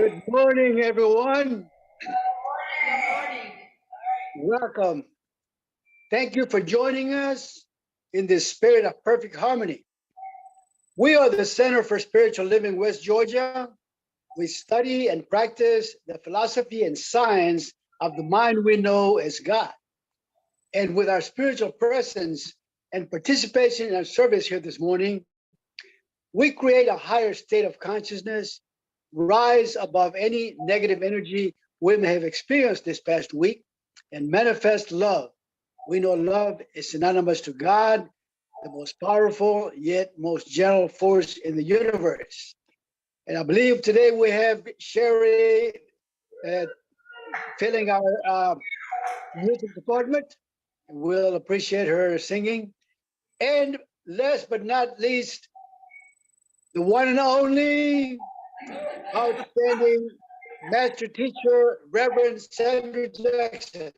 Good morning, everyone. Good morning. Welcome. Thank you for joining us in this spirit of perfect harmony. We are the Center for Spiritual Living West Georgia. We study and practice the philosophy and science of the mind we know as God. And with our spiritual presence and participation in our service here this morning, we create a higher state of consciousness, rise above any negative energy we may have experienced this past week, and manifest love. We know love is synonymous to God, the most powerful yet most gentle force in the universe. And I believe today we have Sherry filling our music department. We'll appreciate her singing. And last but not least, the one and only outstanding master teacher, Reverend Sandra Jackson.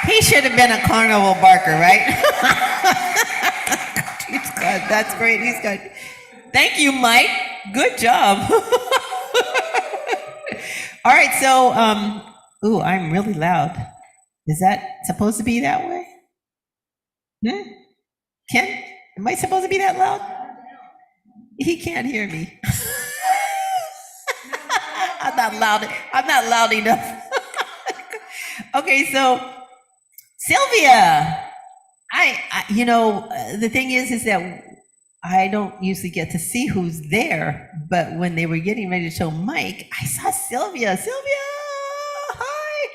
He should have been a carnival barker, right? He's good. That's great. He's good. Thank you, Mike. Good job. All right, so, ooh, I'm really loud. Is that supposed to be that way? Ken, am I supposed to be that loud? He can't hear me. I'm not loud. I'm not loud enough. Okay, so Sylvia, the thing is that I don't usually get to see who's there, but when they were getting ready to show Mike, I saw Sylvia. Sylvia, hi.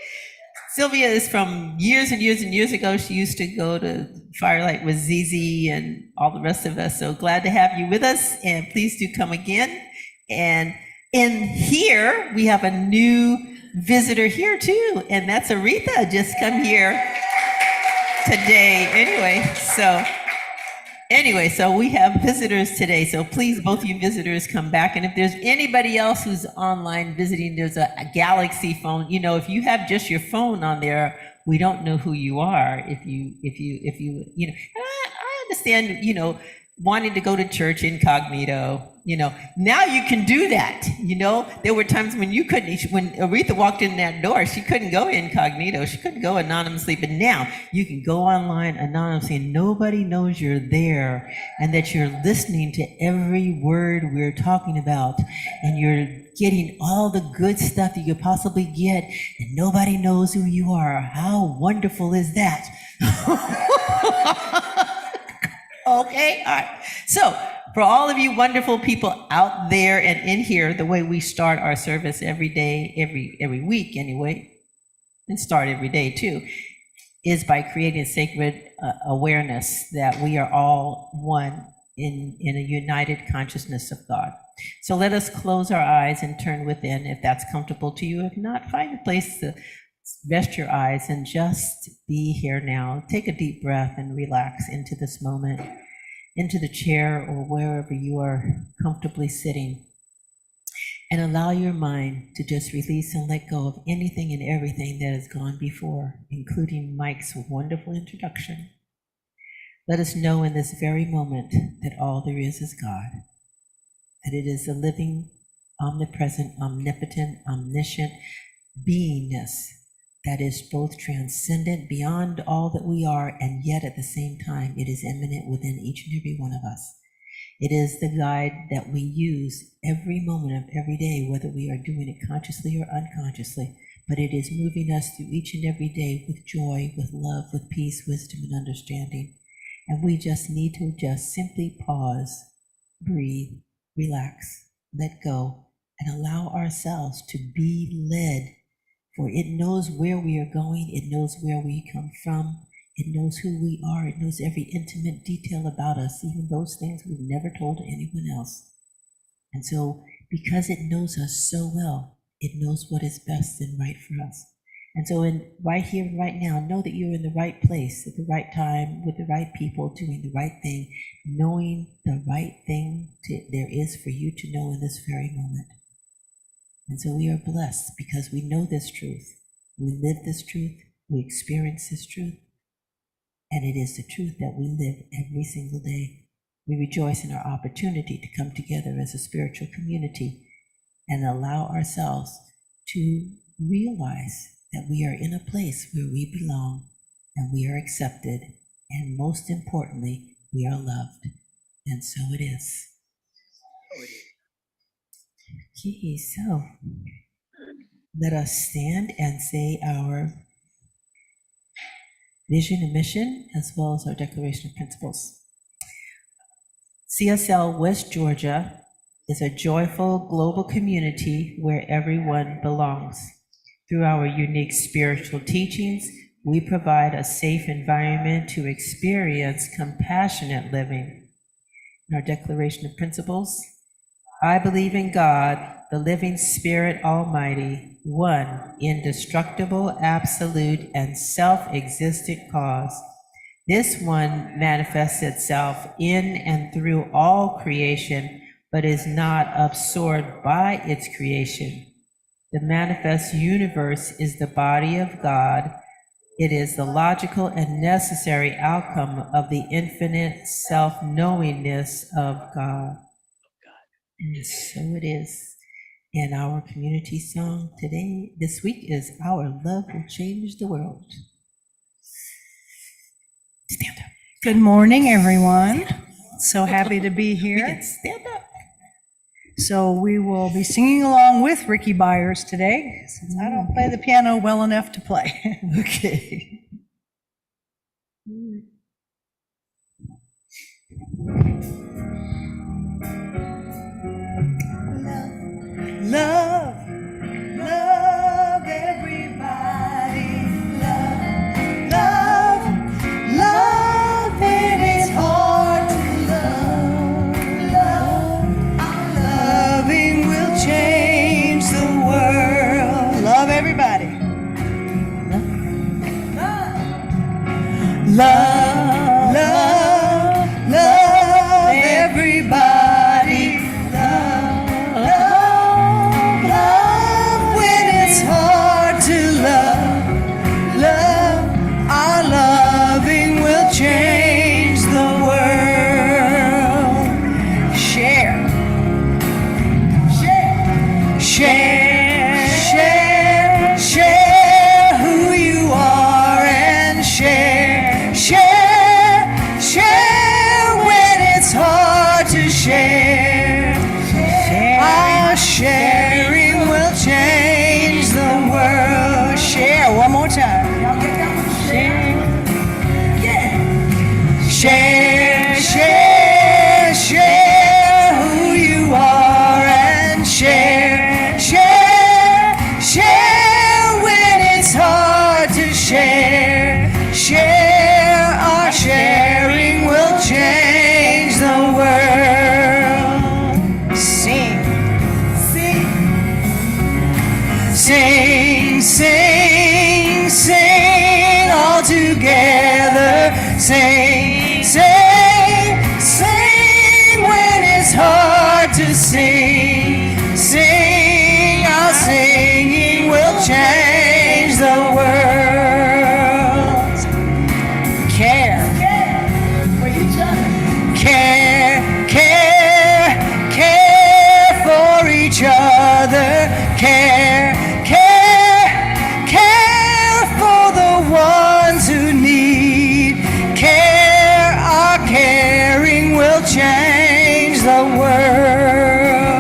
Sylvia is from years and years and years ago. She used to go to Firelight with Zizi and all the rest of us. So glad to have you with us, and please do come again. And in here, we have a new visitor here too, and that's Aretha, just come here today. Anyway, so we have visitors today, so please, both of you visitors, come back. And if there's anybody else who's online visiting, there's a Galaxy phone. If you have just your phone on there, we don't know who you are. If you, I understand, wanting to go to church incognito. Now you can do that. There were times when you couldn't, when Aretha walked in that door, she couldn't go incognito. She couldn't go anonymously, but now you can go online anonymously and nobody knows you're there and that you're listening to every word we're talking about and you're getting all the good stuff you could possibly get and nobody knows who you are. How wonderful is that? Okay, all right. So for all of you wonderful people out there and in here, the way we start our service every day, every week anyway, and start every day too, is by creating sacred awareness that we are all one in a united consciousness of God. So let us close our eyes and turn within if that's comfortable to you. If not, find a place to rest your eyes and just be here now. Take a deep breath and relax into this moment, into the chair or wherever you are comfortably sitting. And allow your mind to just release and let go of anything and everything that has gone before, including Mike's wonderful introduction. Let us know in this very moment that all there is God, that it is the living, omnipresent, omnipotent, omniscient beingness that is both transcendent beyond all that we are, and yet at the same time, it is immanent within each and every one of us. It is the guide that we use every moment of every day, whether we are doing it consciously or unconsciously, but it is moving us through each and every day with joy, with love, with peace, wisdom, and understanding. And we just need to just simply pause, breathe, relax, let go, and allow ourselves to be led. For it knows where we are going, it knows where we come from, it knows who we are, it knows every intimate detail about us, even those things we've never told anyone else. And so, because it knows us so well, it knows what is best and right for us. And so, right here, right now, know that you're in the right place, at the right time, with the right people, doing the right thing, knowing the right thing there is for you to know in this very moment. And so we are blessed because we know this truth, we live this truth, we experience this truth, and it is the truth that we live every single day. We rejoice in our opportunity to come together as a spiritual community and allow ourselves to realize that we are in a place where we belong and we are accepted, and most importantly, we are loved. And so it is. Okay, so let us stand and say our vision and mission, as well as our declaration of principles. CSL West Georgia is a joyful global community where everyone belongs. Through our unique spiritual teachings, we provide a safe environment to experience compassionate living. In our declaration of principles, I believe in God, the living Spirit Almighty, one indestructible, absolute, and self-existent cause. This one manifests itself in and through all creation, but is not absorbed by its creation. The manifest universe is the body of God. It is the logical and necessary outcome of the infinite self-knowingness of God. And so it is. And our community song this week is Our Love Will Change the World. Stand up. Good morning, everyone. So happy to be We here. can stand up. So we will be singing along with Ricky Byers today, since I don't play the piano well enough to play. Okay. Love, love everybody. Love, love, love, and it's hard to love. Love, our loving will change the world. Love everybody. Love, love, love everybody. Love, love, love when it's hard to love. Love, our loving will change the world. Share, share, share, share, share who you are and share, share, share when it's hard to share. Our sharing will change the world. Share one more time. Y'all get that one? Share. Yeah. Share, share, share who you are and share, share, share when it's hard to share. Share, our sharing will change the world. Sing, sing, sing, sing, sing all together. Sing, sing, sing when it's hard to sing. Sing, our singing will change the world. Care, for each other. Care, care, care for each other. Care, care, care for the ones who need. Care, our caring will change the world.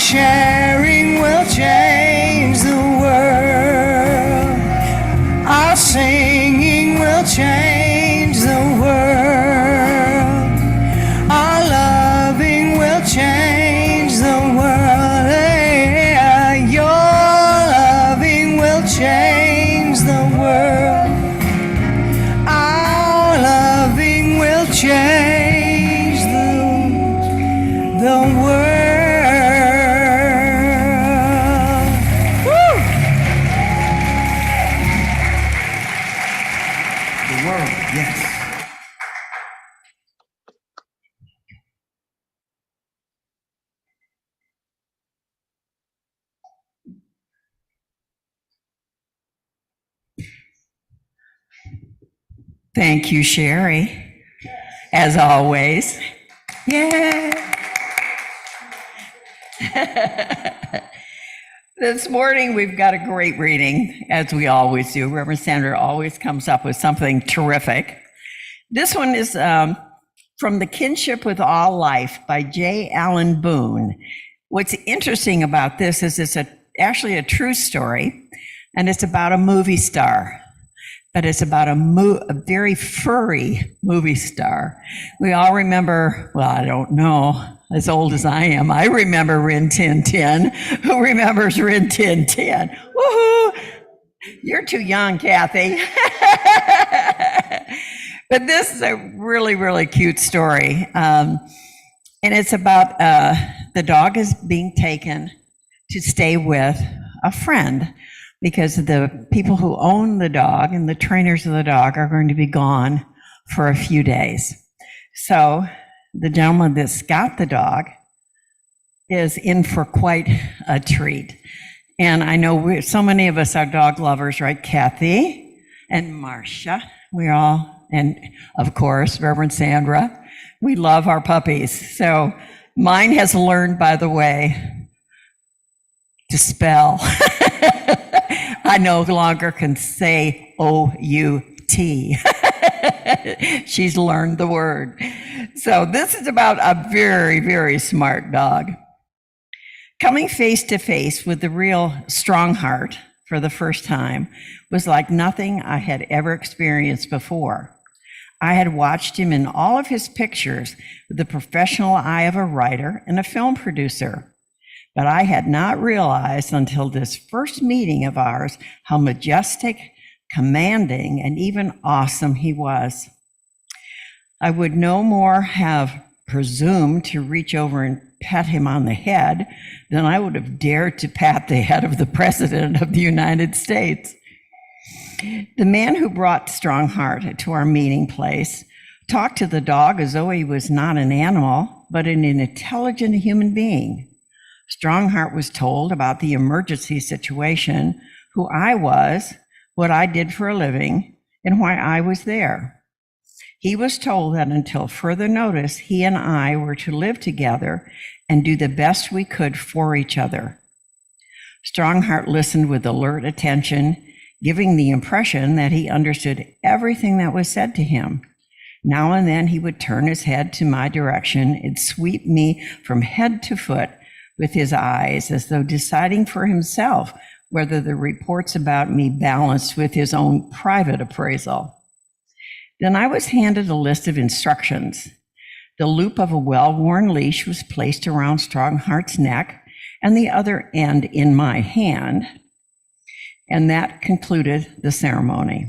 sharing will change the world. Our singing will change the world. Our loving will change the world. Yeah, your loving will change the world. Our loving will change the world. Thank you, Sherry, as always. Yeah. This morning, we've got a great reading, as we always do. Reverend Sandra always comes up with something terrific. This one is from The Kinship with All Life by J. Allen Boone. What's interesting about this is it's actually a true story, and it's about a movie star. But it's about a very furry movie star. We all remember, well, I don't know, as old as I am, I remember Rin Tin Tin. Who remembers Rin Tin Tin? Woohoo! You're too young, Kathy. But this is a really, really cute story. And it's about the dog is being taken to stay with a friend, because the people who own the dog and the trainers of the dog are going to be gone for a few days. So the gentleman that's got the dog is in for quite a treat. And I know so many of us are dog lovers, right? Kathy and Marcia, we all, and of course, Reverend Sandra, we love our puppies. So mine has learned, by the way, to spell. I no longer can say O-U-T. She's learned the word. So this is about a very, very smart dog. Coming face to face with the real Strongheart for the first time was like nothing I had ever experienced before. I had watched him in all of his pictures with the professional eye of a writer and a film producer. But I had not realized until this first meeting of ours how majestic, commanding, and even awesome he was. I would no more have presumed to reach over and pat him on the head than I would have dared to pat the head of the President of the United States. The man who brought Strongheart to our meeting place talked to the dog as though he was not an animal, but an intelligent human being. Strongheart was told about the emergency situation, who I was, what I did for a living, and why I was there. He was told that until further notice, he and I were to live together and do the best we could for each other. Strongheart listened with alert attention, giving the impression that he understood everything that was said to him. Now and then he would turn his head to my direction and sweep me from head to foot with his eyes, as though deciding for himself whether the reports about me balanced with his own private appraisal. Then I was handed a list of instructions. The loop of a well-worn leash was placed around Strongheart's neck and the other end in my hand, and that concluded the ceremony.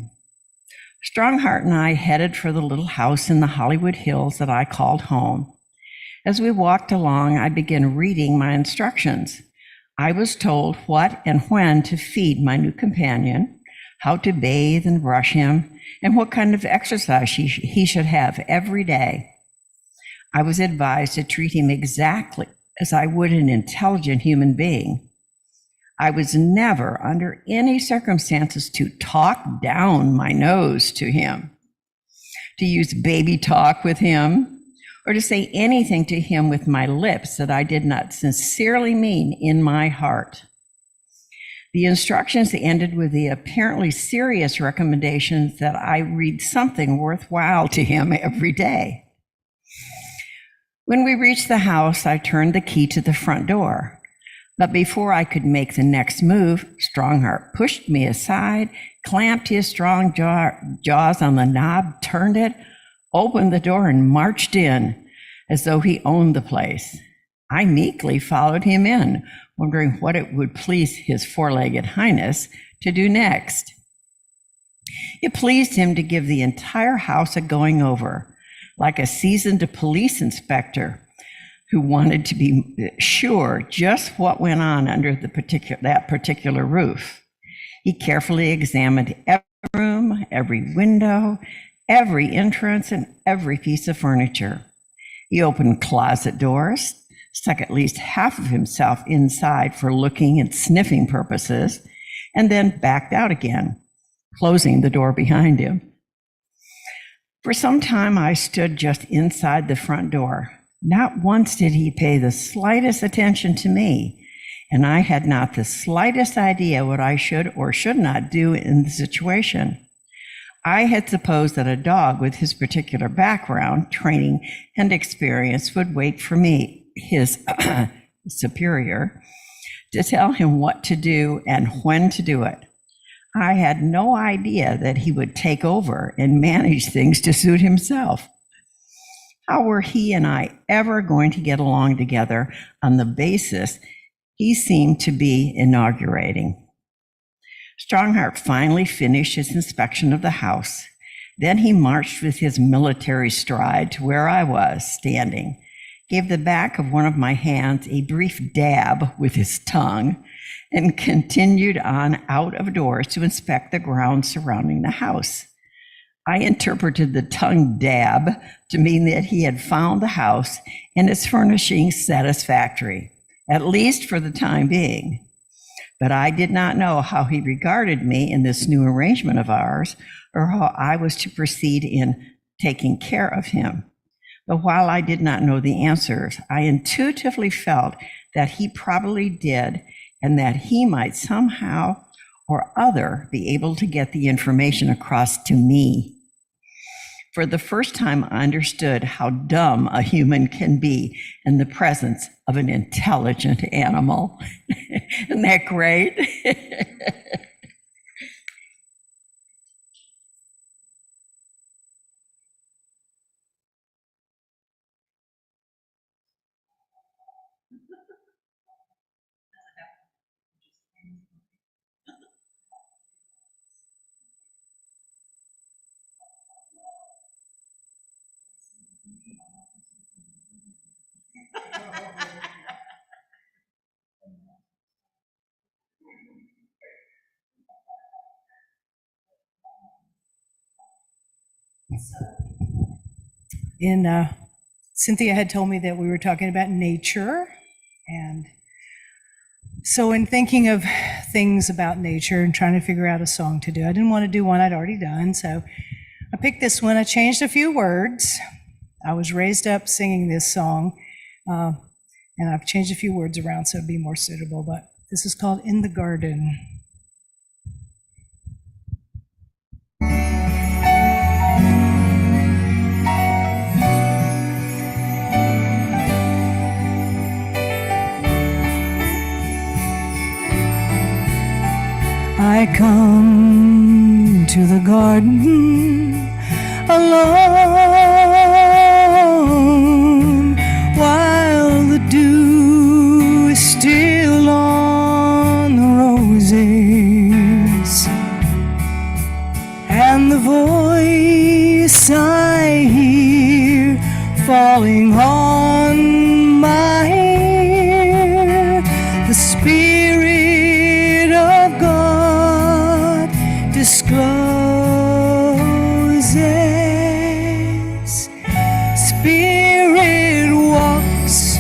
Strongheart and I headed for the little house in the Hollywood Hills that I called home. As we walked along, I began reading my instructions. I was told what and when to feed my new companion, how to bathe and brush him, and what kind of exercise he should have every day. I was advised to treat him exactly as I would an intelligent human being. I was never, under any circumstances, to talk down my nose to him, to use baby talk with him, or to say anything to him with my lips that I did not sincerely mean in my heart. The instructions ended with the apparently serious recommendations that I read something worthwhile to him every day. When we reached the house, I turned the key to the front door. But before I could make the next move, Strongheart pushed me aside, clamped his strong jaws on the knob, turned it, opened the door, and marched in as though he owned the place. I meekly followed him in, wondering what it would please his four-legged highness to do next. It pleased him to give the entire house a going over, like a seasoned police inspector who wanted to be sure just what went on under that particular roof. He carefully examined every room, every window, every entrance, and every piece of furniture. He opened closet doors, stuck at least half of himself inside for looking and sniffing purposes, and then backed out again, closing the door behind him. For some time, I stood just inside the front door. Not once did he pay the slightest attention to me, and I had not the slightest idea what I should or should not do in the situation. I had supposed that a dog with his particular background, training, and experience would wait for me, his superior, to tell him what to do and when to do it. I had no idea that he would take over and manage things to suit himself. How were he and I ever going to get along together on the basis he seemed to be inaugurating? Strongheart finally finished his inspection of the house. Then he marched with his military stride to where I was standing, gave the back of one of my hands a brief dab with his tongue, and continued on out of doors to inspect the ground surrounding the house. I interpreted the tongue dab to mean that he had found the house and its furnishings satisfactory, at least for the time being. But I did not know how he regarded me in this new arrangement of ours, or how I was to proceed in taking care of him. But while I did not know the answers, I intuitively felt that he probably did, and that he might somehow or other be able to get the information across to me. For the first time, I understood how dumb a human can be in the presence of an intelligent animal. Isn't that great? Cynthia had told me that we were talking about nature, and so in thinking of things about nature and trying to figure out a song to do, I didn't want to do one I'd already done, so I picked this one. I changed a few words. I was raised up singing this song, and I've changed a few words around so it'd be more suitable, but this is called In the Garden. I come to the garden alone while the dew is still on the roses, and the voice I hear falling on my ear, the Spirit of God discloses. Spirit walks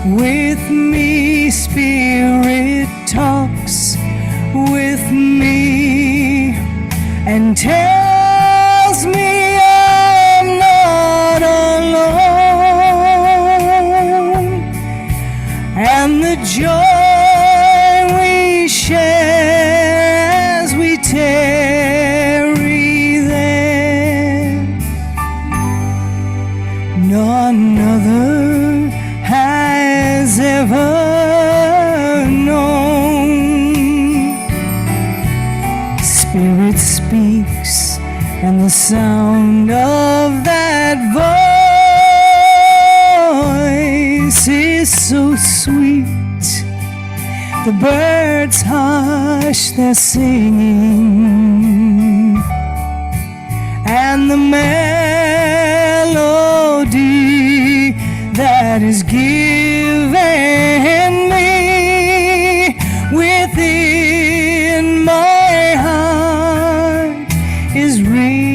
with me, Spirit talks with me, and tells me I'm not alone, and the joy we share as we tarry there, none other has ever known. sound of that voice is so sweet. The birds hush their singing, and the melody that is given me within my heart is ringing.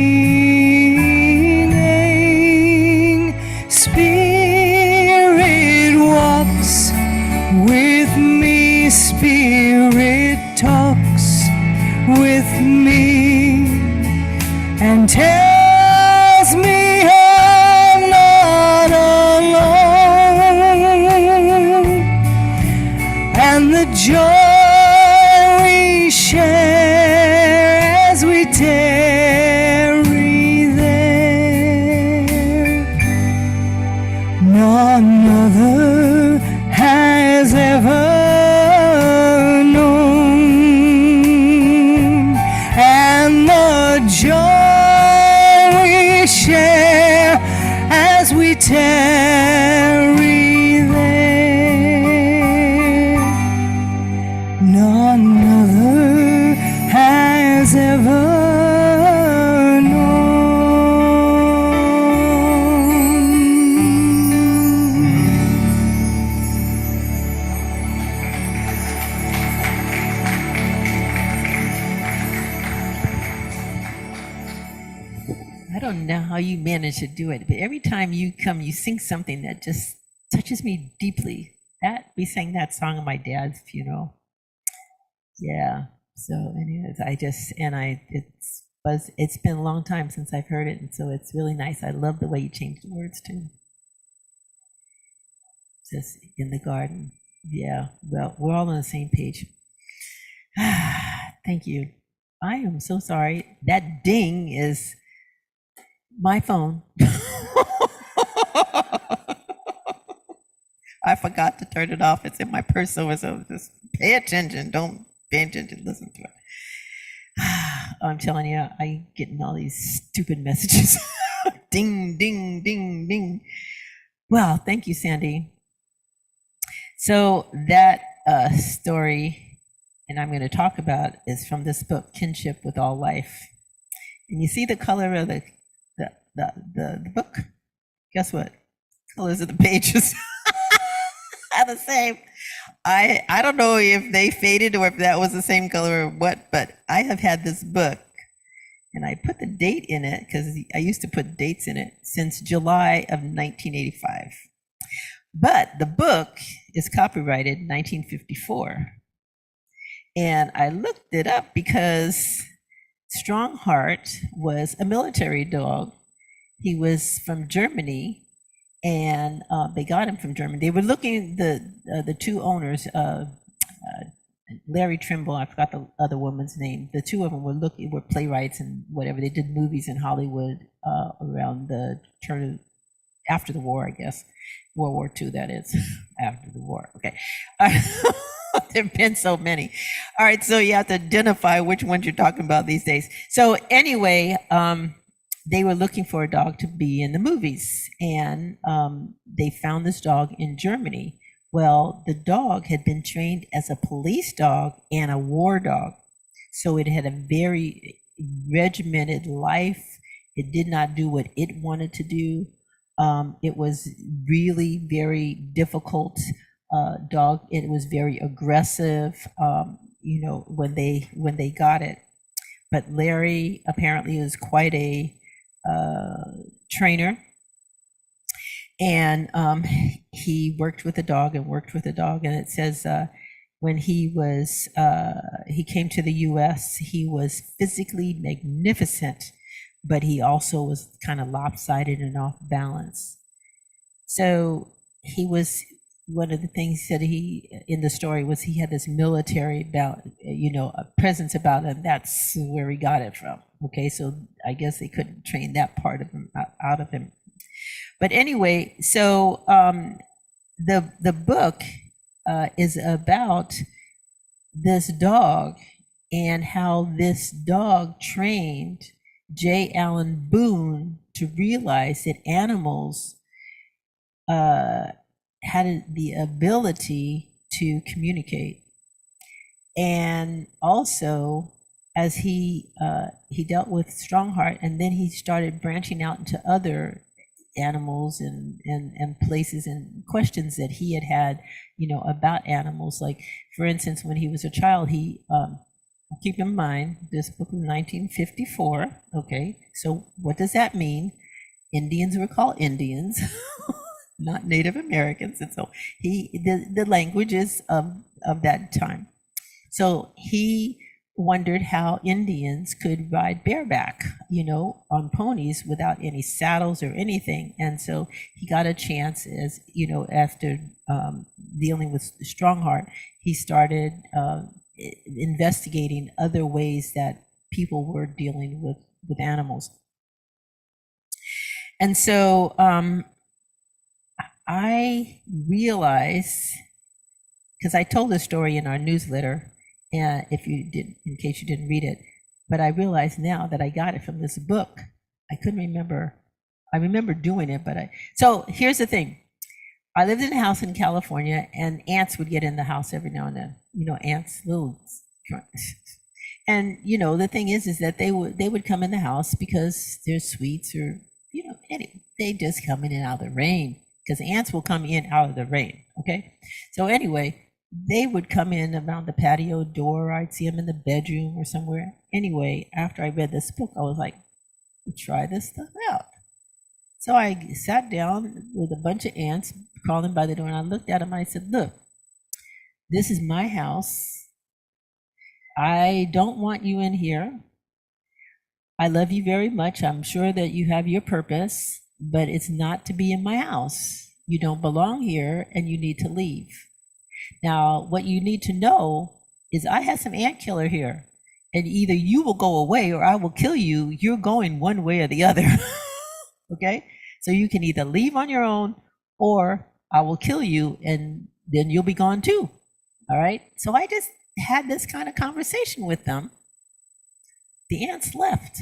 Spirit walks with me, Spirit talks with me, and tells me I'm not alone, and the joy we share as we tarry there, none other has ever known, and the joy we share as we tarry there, none other has ever known. I don't know how you manage to do it, but every time you come, you sing something that just touches me deeply. That we sang that song at my dad's funeral. Yeah. So anyways, it's been a long time since I've heard it, and so it's really nice. I love the way you changed the words too. Just in the garden. Yeah. Well, we're all on the same page. Thank you. I am so sorry. That ding is my phone. I forgot to turn it off. It's in my purse, so just pay attention. Don't pay attention. Listen to it. I'm telling you, I getting all these stupid messages. Ding, ding, ding, ding. Well, thank you, Sandy. So that story, and I'm going to talk about, is from this book, Kinship with All Life. And you see the color of the book? Guess what? Colors of the pages are the same. I don't know if they faded or if that was the same color or what, but I have had this book, and I put the date in it because I used to put dates in it, since July of 1985. But the book is copyrighted 1954. And I looked it up because Strongheart was a military dog. He was from Germany, and they got him from Germany. They were looking, the two owners, Larry Trimble, I forgot the other woman's name. The two of them were playwrights and whatever. They did movies in Hollywood around the turn after the war, I guess. World War II, that is, after the war. Okay. There've been so many. All right, so you have to identify which ones you're talking about these days. So anyway, they were looking for a dog to be in the movies, and they found this dog in Germany. Well, the dog had been trained as a police dog and a war dog. So it had a very regimented life. It did not do what it wanted to do. It was really very difficult dog. It was very aggressive, when they got it. But Larry apparently is quite a trainer. And he worked with the dog, and it says when he came to the US, he was physically magnificent, but he also was kind of lopsided and off balance. So he was, one of the things that he, in the story, was he had this military presence about him. That's where he got it from. Okay, so I guess they couldn't train that part of him out of him. But anyway, so the book is about this dog and how this dog trained J. Allen Boone to realize that animals had the ability to communicate. And also, as he dealt with Strongheart, and then he started branching out into other animals and places and questions that he had, about animals. Like, for instance, when he was a child, he keep in mind this book was 1954. Okay, so what does that mean? Indians were called Indians, not Native Americans, and so the language is of that time. So he wondered how Indians could ride bareback, on ponies without any saddles or anything. And so he got a chance, as after dealing with Strongheart, he started investigating other ways that people were dealing with animals. And so I realized, because I told this story in our newsletter, and in case you didn't read it, but I realize now that I got it from this book. I couldn't remember. I remember doing it, so here's the thing. I lived in a house in California, and ants would get in the house every now and then. Ants, little, and the thing is that they would come in the house because they're sweets, or they just come in and out of the rain, because ants will come in out of the rain. Okay, so anyway, they would come in around the patio door. I'd see them in the bedroom or somewhere. Anyway, after I read this book, I was like, try this stuff out. So I sat down with a bunch of ants crawling by the door, and I looked at them and I said, look, this is my house. I don't want you in here. I love you very much. I'm sure that you have your purpose, but it's not to be in my house. You don't belong here, and you need to leave. Now, what you need to know is I have some ant killer here, and either you will go away or I will kill you. You're going one way or the other. Okay? So you can either leave on your own, or I will kill you, and then you'll be gone too. All right? So I just had this kind of conversation with them. The ants left.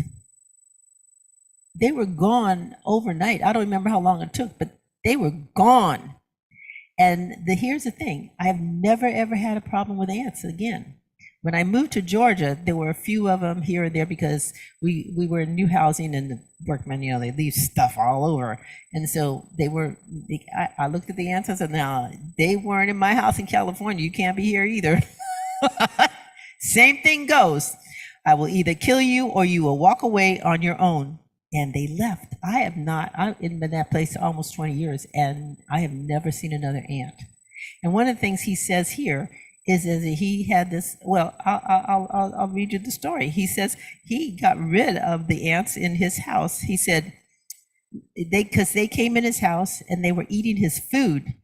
They were gone overnight. I don't remember how long it took, but they were gone. And here's the thing. I've never, ever had a problem with ants again. When I moved to Georgia, there were a few of them here and there because we were in new housing, and the workmen, they leave stuff all over. And so I looked at the ants and said, no, they weren't in my house in California. You can't be here either. Same thing goes. I will either kill you or you will walk away on your own. And they left. I've been in that place almost 20 years, and I have never seen another ant. And one of the things he says here is that he had this, well, I'll read you the story. He says he got rid of the ants in his house. He said, because they came in his house and they were eating his food.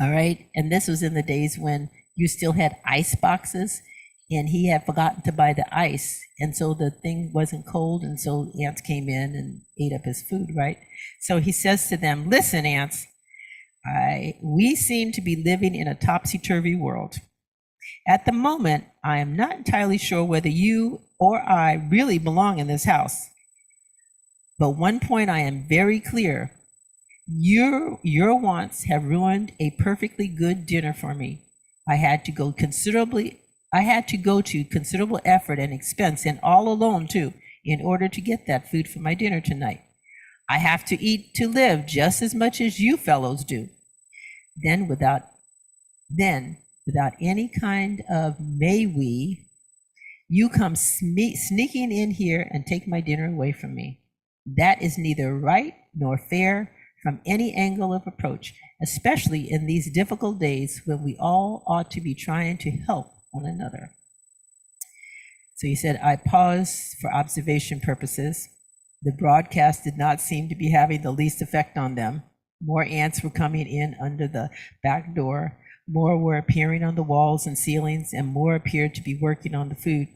All right. And this was in the days when you still had ice boxes, and he had forgotten to buy the ice. And so the thing wasn't cold. And so ants came in and ate up his food, right? So he says to them, listen, ants, we seem to be living in a topsy-turvy world. At the moment, I am not entirely sure whether you or I really belong in this house. But one point I am very clear. Your wants have ruined a perfectly good dinner for me. I had to go to considerable effort and expense, and all alone too, in order to get that food for my dinner tonight. I have to eat to live just as much as you fellows do. Then without any kind of may we, you come sneaking in here and take my dinner away from me. That is neither right nor fair from any angle of approach, especially in these difficult days when we all ought to be trying to help one another. So he said, I paused for observation purposes. The broadcast did not seem to be having the least effect on them. More ants were coming in under the back door. More were appearing on the walls and ceilings, and more appeared to be working on the food.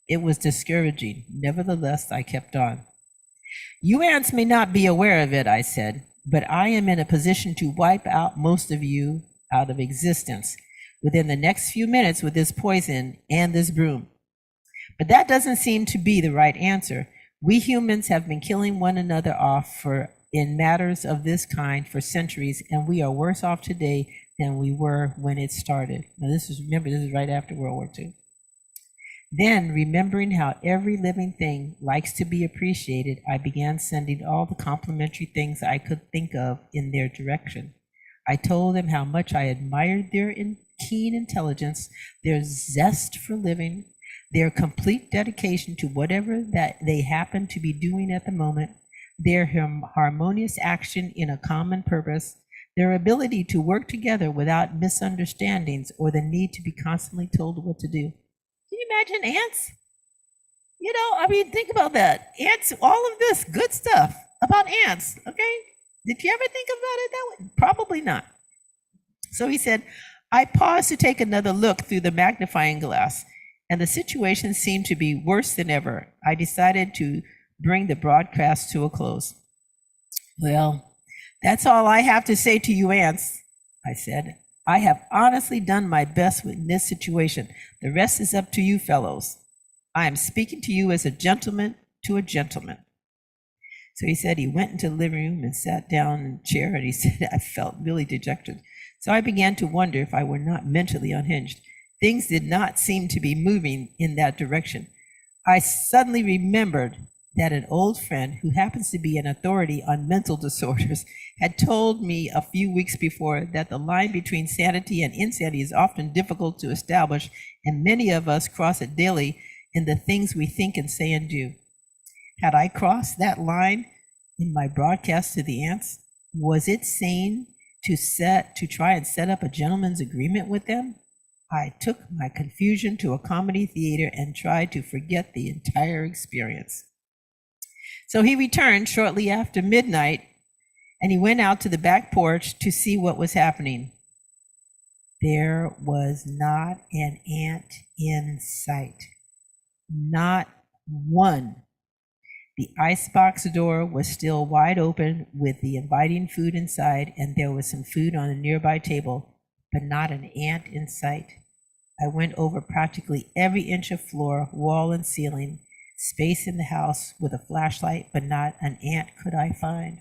It was discouraging. Nevertheless, I kept on. You ants may not be aware of it, I said, but I am in a position to wipe out most of you out of existence within the next few minutes with this poison and this broom. But that doesn't seem to be the right answer. We humans have been killing one another off in matters of this kind for centuries, and we are worse off today than we were when it started. Now this is right after World War II. Then, remembering how every living thing likes to be appreciated, I began sending all the complimentary things I could think of in their direction. I told them how much I admired their keen intelligence, their zest for living, their complete dedication to whatever that they happened to be doing at the moment, their harmonious action in a common purpose, their ability to work together without misunderstandings or the need to be constantly told what to do. Can you imagine ants? You know, I mean, think about that. Ants, all of this good stuff about ants, okay? Did you ever think about it that way? Probably not. So he said, I paused to take another look through the magnifying glass, and the situation seemed to be worse than ever. I decided to bring the broadcast to a close. Well, that's all I have to say to you ants, I said. I have honestly done my best in this situation. The rest is up to you fellows. I am speaking to you as a gentleman to a gentleman. So he said he went into the living room and sat down in a chair, and he said, I felt really dejected. So I began to wonder if I were not mentally unhinged. Things did not seem to be moving in that direction. I suddenly remembered that an old friend who happens to be an authority on mental disorders had told me a few weeks before that the line between sanity and insanity is often difficult to establish, and many of us cross it daily in the things we think and say and do. Had I crossed that line in my broadcast to the ants? Was it sane to try and set up a gentleman's agreement with them? I took my confusion to a comedy theater and tried to forget the entire experience. So he returned shortly after midnight, and he went out to the back porch to see what was happening. There was not an ant in sight. Not one. The icebox door was still wide open with the inviting food inside, and there was some food on a nearby table, but not an ant in sight. I went over practically every inch of floor, wall, and ceiling, space in the house with a flashlight, but not an ant could I find.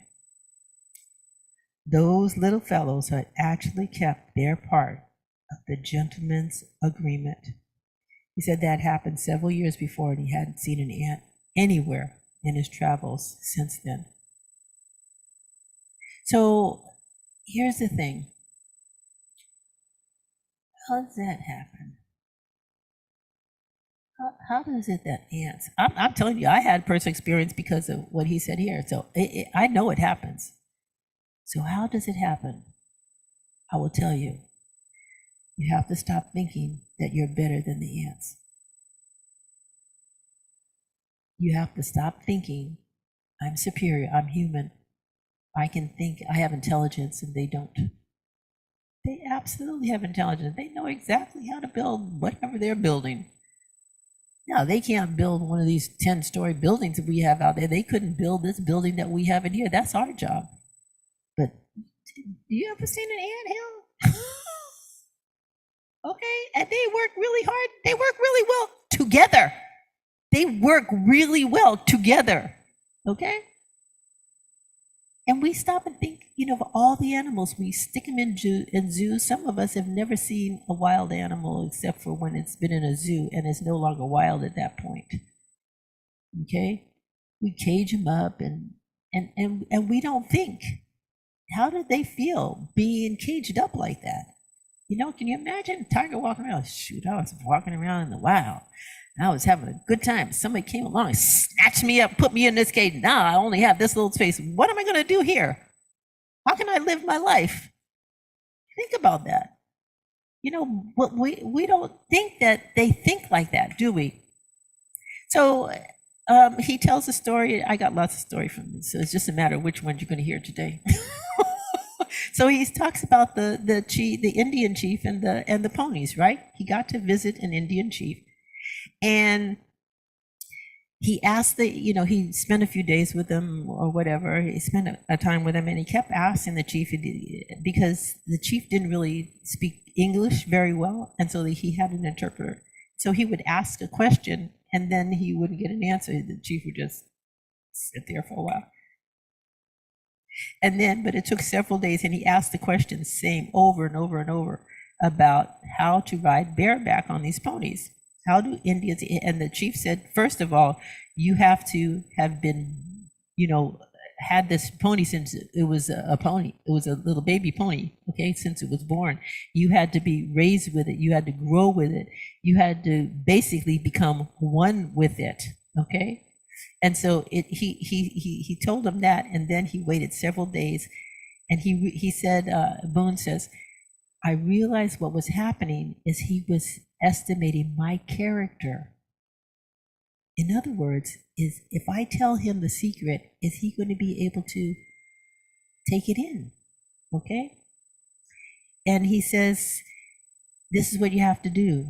Those little fellows had actually kept their part of the gentleman's agreement. He said that happened several years before, and he hadn't seen an ant anywhere in his travels since then. So here's the thing. How does that happen? How does it that ants? I'm telling you, I had personal experience because of what he said here. So I know it happens. So how does it happen? I will tell you. You have to stop thinking that you're better than the ants. You have to stop thinking, I'm superior, I'm human. I can think, I have intelligence, and they don't. They absolutely have intelligence. They know exactly how to build whatever they're building. Now, they can't build one of these 10-story buildings that we have out there. They couldn't build this building that we have in here. That's our job. But do you ever seen an anthill? Okay, and they work really hard. They work really well together. They work really well together. Okay? And we stop and think, of all the animals, we stick them in zoos. Some of us have never seen a wild animal except for when it's been in a zoo and it's no longer wild at that point. Okay? We cage them up and we don't think, how did they feel being caged up like that? Can you imagine a tiger walking around? Shoot, I was walking around in the wild. I was having a good time. Somebody came along and snatched me up, put me in this cage. Now I only have this little space. What am I going to do here? How can I live my life? Think about that. We don't think that they think like that, do we? So he tells a story. I got lots of story from this, so it's just a matter of which one you're going to hear today. So he talks about the Indian chief and the ponies, right? He got to visit an Indian chief, and he asked he spent a few days with them or whatever. He spent a time with him, and he kept asking the chief, because the chief didn't really speak English very well, and so he had an interpreter. So he would ask a question, and then he wouldn't get an answer. The chief would just sit there for a while. And then, but it took several days, and he asked the question, same over and over and over, about how to ride bareback on these ponies. How do Indians, and the chief said, first of all, you have to have been, had this pony since it was a pony. It was a little baby pony, okay, since it was born. You had to be raised with it. You had to grow with it. You had to basically become one with it, okay? And so he told him that, and then he waited several days, and he said, Boone says, I realized what was happening is he was estimating my character. In other words, is if I tell him the secret, is he going to be able to take it in? Okay? And he says, this is what you have to do.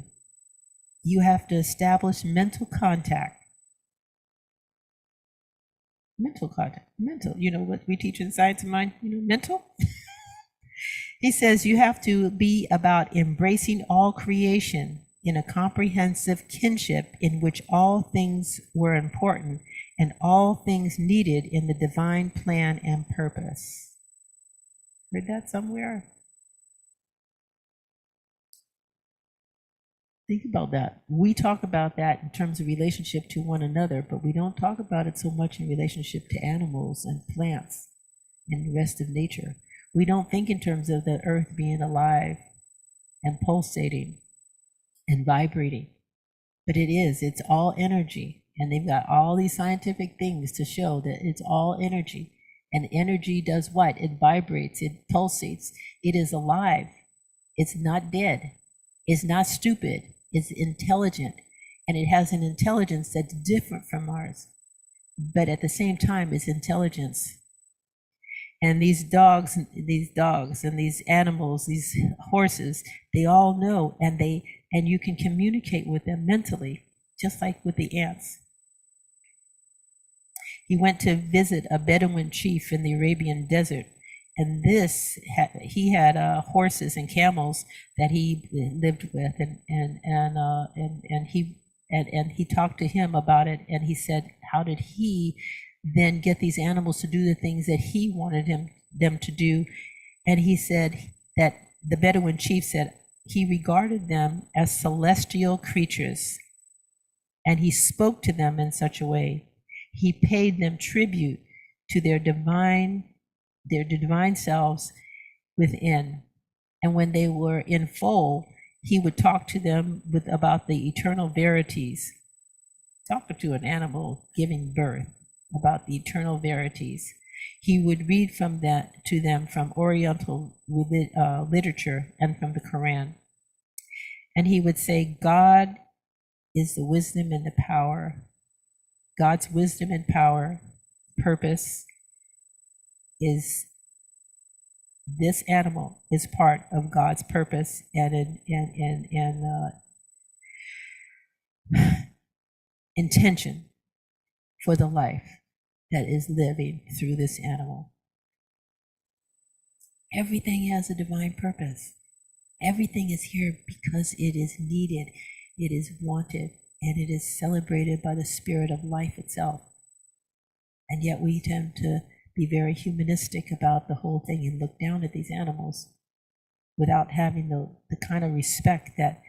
You have to establish mental contact. Mental contact, mental, what we teach in Science of Mind, mental. He says you have to be about embracing all creation in a comprehensive kinship in which all things were important and all things needed in the divine plan and purpose. Heard that somewhere? Think about that. We talk about that in terms of relationship to one another, but we don't talk about it so much in relationship to animals and plants and the rest of nature. We don't think in terms of the earth being alive and pulsating and vibrating, but it is. It's all energy, and they've got all these scientific things to show that it's all energy. And energy does what? It vibrates, it pulsates, it is alive, it's not dead, it's not stupid, it's intelligent, and it has an intelligence that's different from ours, but at the same time it's intelligence. And these dogs and these animals, these horses, they all know, and you can communicate with them mentally, just like with the ants. He went to visit a Bedouin chief in the Arabian desert, and he had horses and camels that he lived with, and he talked to him about it, and he said, how did he then get these animals to do the things that he wanted them to do? And he said that the Bedouin chief said he regarded them as celestial creatures, and he spoke to them in such a way. He paid them tribute to their divine selves within. And when they were in full, he would talk to them about the eternal verities. Talk to an animal giving birth about the eternal verities. He would read to them from Oriental literature and from the Quran. And he would say, God is the wisdom and the power. God's wisdom and power, purpose is this animal is part of God's purpose and intention for the life that is living through this animal. Everything has a divine purpose. Everything is here because it is needed, it is wanted, and it is celebrated by the spirit of life itself. And yet we tend to be very humanistic about the whole thing and look down at these animals without having the kind of respect that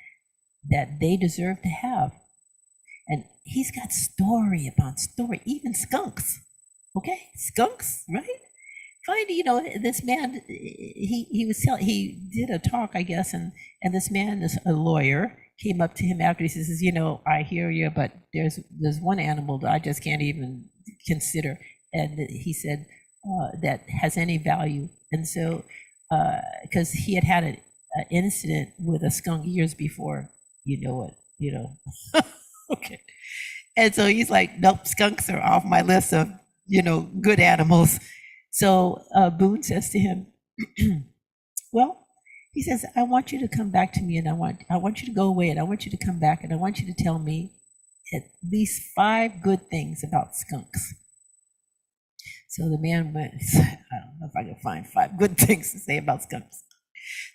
they deserve to have. And he's got story upon story, even skunks. Okay, skunks, right? This man, he did a talk, I guess, and this man is a lawyer, came up to him after. He says, I hear you, but there's one animal that I just can't even consider. And he said that has any value. And so, because he had an incident with a skunk years before, okay. And so he's like, nope, skunks are off my list of, good animals. So Boone says to him, well, he says, I want you to come back to me, and I want you to go away, and I want you to come back, and I want you to tell me at least 5 good things about skunks. So the man went, I don't know if I can find 5 good things to say about skunks.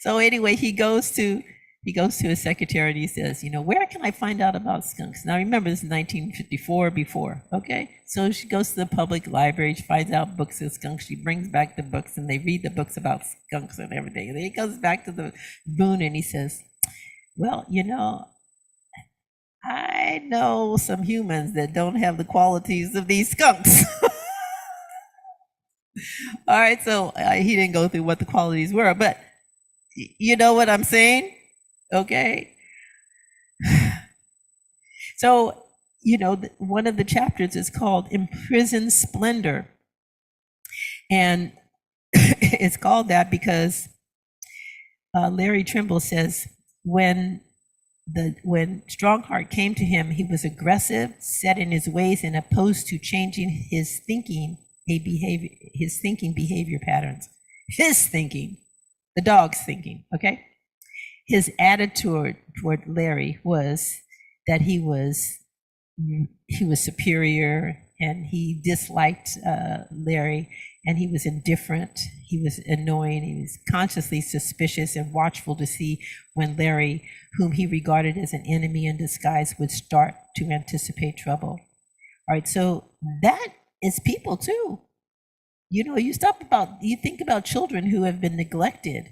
So anyway, he goes to he goes to his secretary and he says, where can I find out about skunks? Now remember, this is 1954 before, okay? So she goes to the public library, she finds out books of skunks, she brings back the books and they read the books about skunks and everything. And then he goes back to the Boone and he says, well, I know some humans that don't have the qualities of these skunks. All right, so he didn't go through what the qualities were, but you know what I'm saying? Okay. So, one of the chapters is called Imprisoned Splendor. And it's called that because Larry Trimble says when Strongheart came to him, he was aggressive, set in his ways, and opposed to changing his thinking behavior patterns. His thinking, the dog's thinking, okay? His attitude toward Larry was that he was superior and he disliked Larry and he was indifferent, he was annoying, he was consciously suspicious and watchful to see when Larry, whom he regarded as an enemy in disguise, would start to anticipate trouble. All right, so that is people too. You think about children who have been neglected,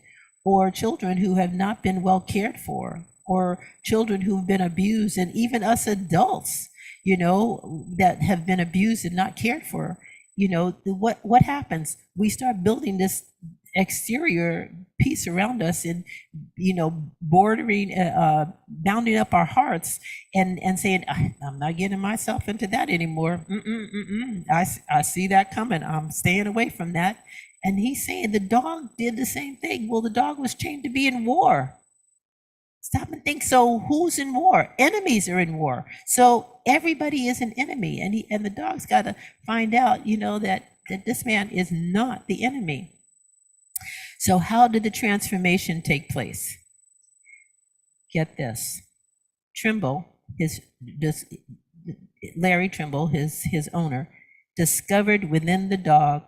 or children who have not been well cared for, or children who've been abused, and even us adults, that have been abused and not cared for. What happens? We start building this exterior piece around us and, bounding up our hearts and saying, I'm not getting myself into that anymore. I see that coming. I'm staying away from that. And he's saying the dog did the same thing. Well, the dog was trained to be in war. Stop and think. So who's in war? Enemies are in war. So everybody is an enemy. And the dog's got to find out, that this man is not the enemy. So how did the transformation take place? Get this. Larry Trimble, his owner, discovered within the dog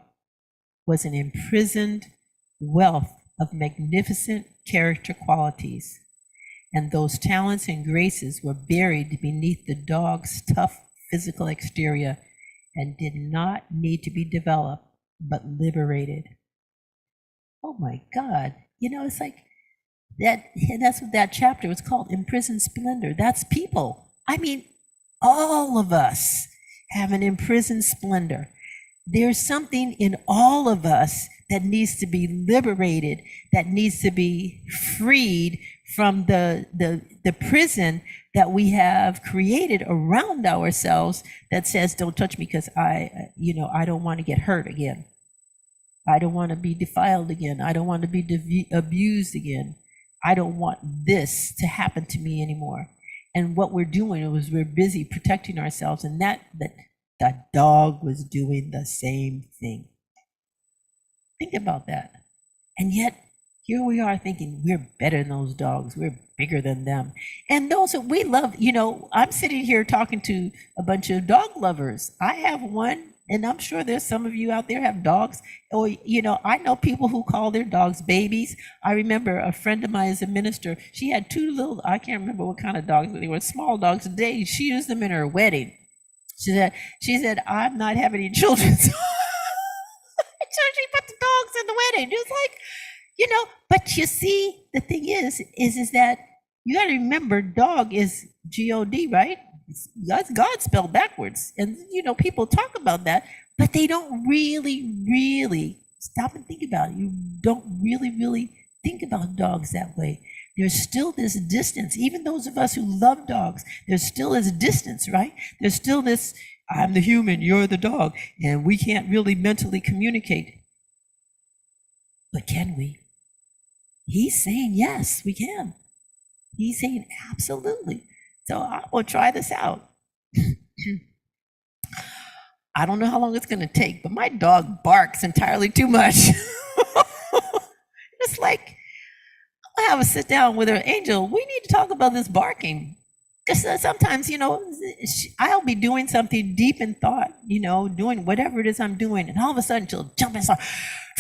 was an imprisoned wealth of magnificent character qualities. And those talents and graces were buried beneath the dog's tough physical exterior and did not need to be developed, but liberated. Oh my God. It's like that. That's what that chapter was called, Imprisoned Splendor. That's people. I mean, all of us have an imprisoned splendor. There's something in all of us that needs to be liberated, that needs to be freed from the prison that we have created around ourselves that says, don't touch me because I don't want to get hurt again. I don't want to be defiled again. I don't want to be abused again. I don't want this to happen to me anymore. And what we're doing is we're busy protecting ourselves, and that the dog was doing the same thing. Think about that. And yet, here we are thinking we're better than those dogs. We're bigger than them. And those that we love, I'm sitting here talking to a bunch of dog lovers. I have one, and I'm sure there's some of you out there have dogs. Or, I know people who call their dogs babies. I remember a friend of mine is a minister. She had two little, I can't remember what kind of dogs, but they were small dogs. Today, she used them in her wedding. She said, I'm not having any children. So she put the dogs in the wedding. It was like, but you see, the thing is that you got to remember, dog is G-O-D, right? That's God spelled backwards. And, people talk about that, but they don't really stop and think about it. You don't really think about dogs that way. There's still this distance. Even those of us who love dogs, there's still this distance, right? There's still this, I'm the human, you're the dog, and we can't really mentally communicate. But can we? He's saying, yes, we can. He's saying, absolutely. So I will try this out. I don't know how long it's going to take, but my dog barks entirely too much. It's like, I'll have a sit down with her. Angel, we need to talk about this barking. Because sometimes, I'll be doing something deep in thought, doing whatever it is I'm doing, and all of a sudden she'll jump and start,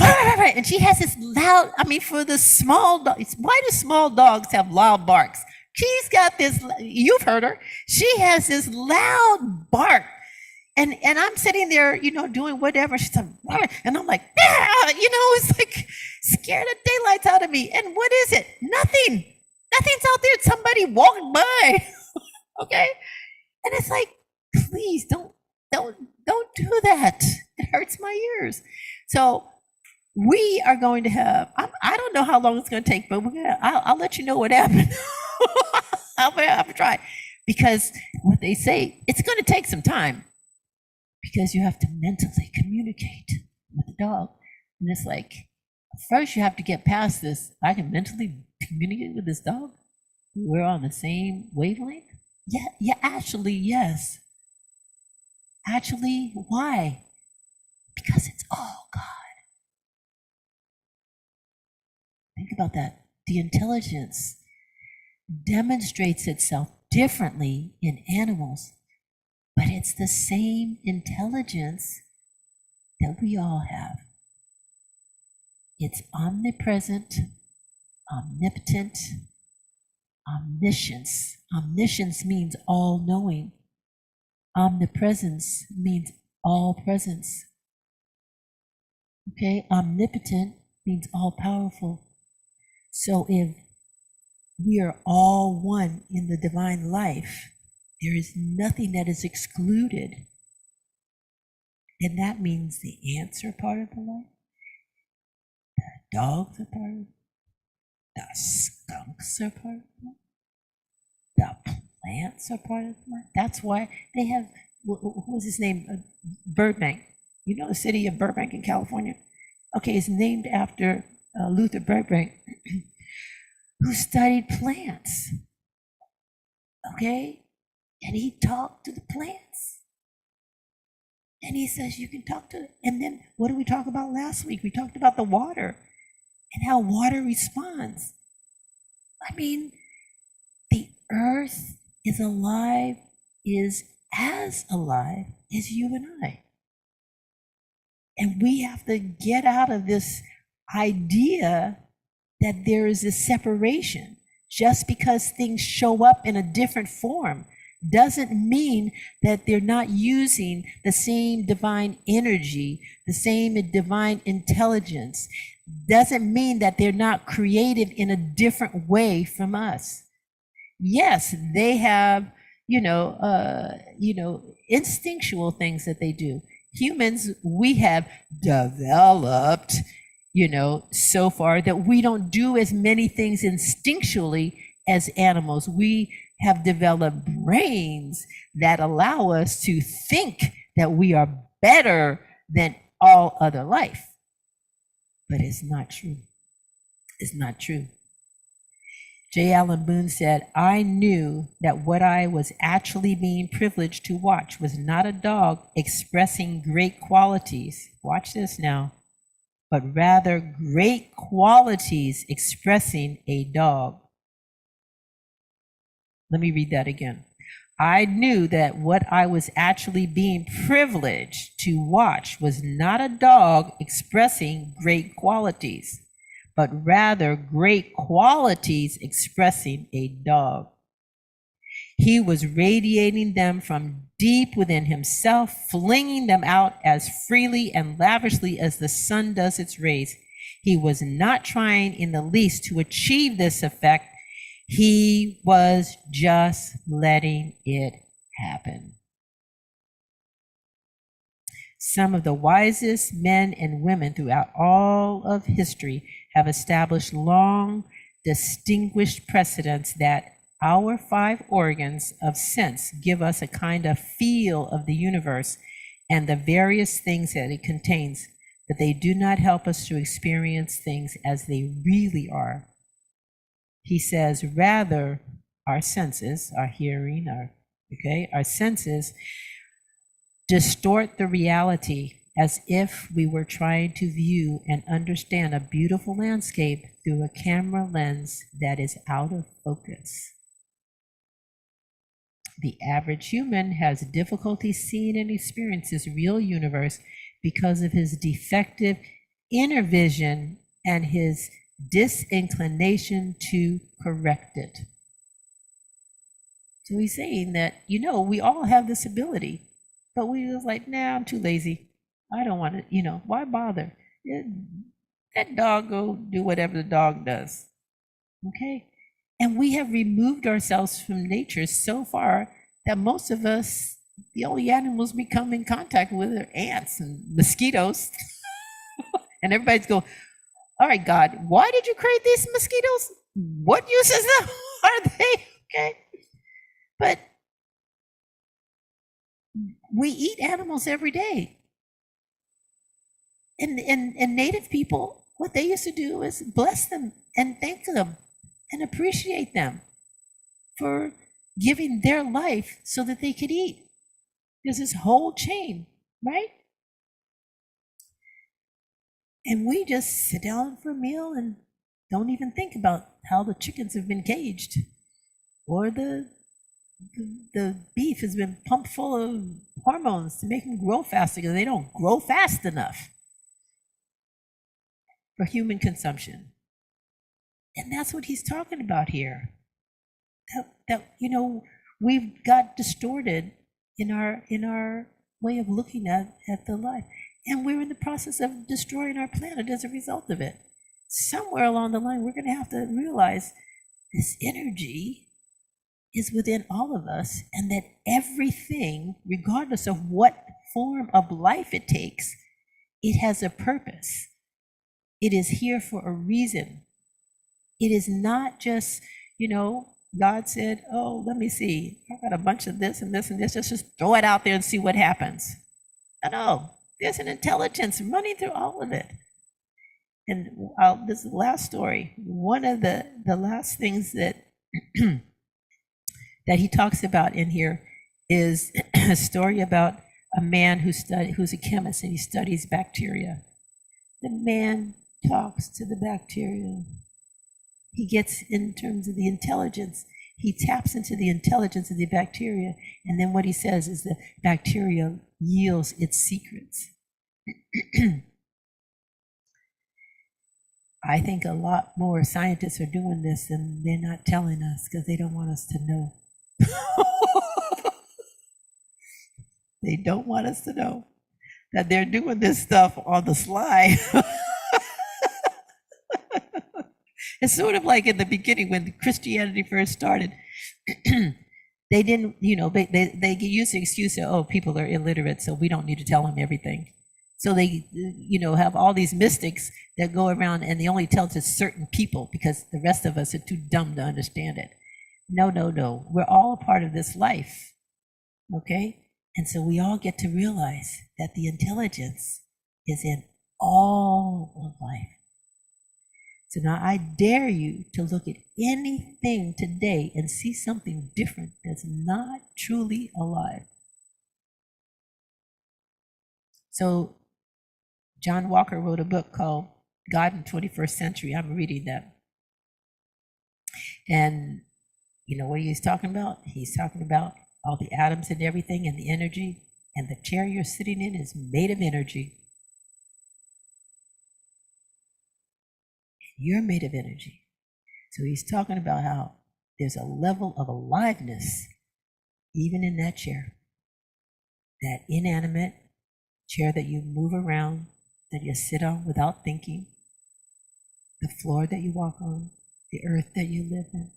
and she has this loud, for the small dogs, why do small dogs have loud barks? She's got this, you've heard her, she has this loud bark. And I'm sitting there, doing whatever. She's like, and I'm like, it's like scared the daylights out of me. And what is it? Nothing. Nothing's out there. Somebody walked by. Okay. And it's like, please don't do that. It hurts my ears. So we are going to have, I don't know how long it's going to take, but I'll let you know what happened. I'll try, because what they say, it's going to take some time, because you have to mentally communicate with the dog. And it's like, first you have to get past this. I can mentally communicate with this dog. We're on the same wavelength. Yeah, actually, yes. Actually, why? Because it's all God. Think about that. The intelligence demonstrates itself differently in animals, but it's the same intelligence that we all have. It's omnipresent, omnipotent, omniscience. Omniscience means all-knowing. Omnipresence means all presence. Okay, omnipotent means all-powerful. So if we are all one in the divine life, there is nothing that is excluded. And that means the ants are part of the life, the dogs are part of it, the skunks are part of the life, the plants are part of the life. That's why they have, what was his name? Burbank. You know the city of Burbank in California? Okay, it's named after Luther Burbank, who studied plants. Okay? And he talked to the plants. And he says, you can talk to it. And then what did we talk about last week? We talked about the water and how water responds. The earth is alive, is as alive as you and I. And we have to get out of this idea that there is a separation. Just because things show up in a different form doesn't mean that they're not using the same divine energy, the same divine intelligence. Doesn't mean that they're not creative in a different way from us. Yes, they have, instinctual things that they do. Humans, we have developed, so far that we don't do as many things instinctually as animals. We have developed brains that allow us to think that we are better than all other life. But it's not true. It's not true. J. Allen Boone said, I knew that what I was actually being privileged to watch was not a dog expressing great qualities. Watch this now. But rather great qualities expressing a dog. Let me read that again. I knew that what I was actually being privileged to watch was not a dog expressing great qualities, but rather great qualities expressing a dog. He was radiating them from deep within himself, flinging them out as freely and lavishly as the sun does its rays. He was not trying in the least to achieve this effect. He was just letting it happen. Some of the wisest men and women throughout all of history have established long, distinguished precedents that our 5 organs of sense give us a kind of feel of the universe and the various things that it contains, but they do not help us to experience things as they really are. He says, rather, our senses, our hearing, our senses distort the reality as if we were trying to view and understand a beautiful landscape through a camera lens that is out of focus. The average human has difficulty seeing and experiencing his real universe because of his defective inner vision and his disinclination to correct it. So he's saying that, we all have this ability, but we was like, nah, I'm too lazy. I don't want to, why bother? That dog go do whatever the dog does. Okay? And we have removed ourselves from nature so far that most of us, the only animals we come in contact with are ants and mosquitoes. And everybody's going, all right, God, why did you create these mosquitoes? What uses are they? Okay. But we eat animals every day. And native people, what they used to do is bless them and thank them and appreciate them for giving their life so that they could eat. There's this whole chain, right? And we just sit down for a meal and don't even think about how the chickens have been caged, or the beef has been pumped full of hormones to make them grow faster because they don't grow fast enough for human consumption. And that's what he's talking about here. That we've got distorted in our way of looking at the life. And we're in the process of destroying our planet as a result of it. Somewhere along the line, we're going to have to realize this energy is within all of us, and that everything, regardless of what form of life it takes, it has a purpose. It is here for a reason. It is not just, God said, oh, let me see, I got a bunch of this and this and this, let's just throw it out there and see what happens. No, there's an intelligence running through all of it. And this last story, one of the last things that that he talks about in here is a story about a man who's a chemist, and he studies bacteria. The man talks to the bacteria. He gets, in terms of the intelligence, he taps into the intelligence of the bacteria, and then what he says is the bacteria yields its secrets. I think a lot more scientists are doing this, and they're not telling us because they don't want us to know. They don't want us to know that they're doing this stuff on the sly. It's sort of like in the beginning when Christianity first started. They didn't, they use the excuse that, oh, people are illiterate, so we don't need to tell them everything. So they, have all these mystics that go around and they only tell to certain people because the rest of us are too dumb to understand it. No. We're all a part of this life, okay? And so we all get to realize that the intelligence is in all of life. So now I dare you to look at anything today and see something different that's not truly alive. So John Walker wrote a book called God in the 21st Century. I'm reading that. And you know what he's talking about? He's talking about all the atoms and everything and the energy. And the chair you're sitting in is made of energy. You're made of energy. So he's talking about how there's a level of aliveness even in that chair. That inanimate chair that you move around, that you sit on without thinking, the floor that you walk on, the earth that you live in.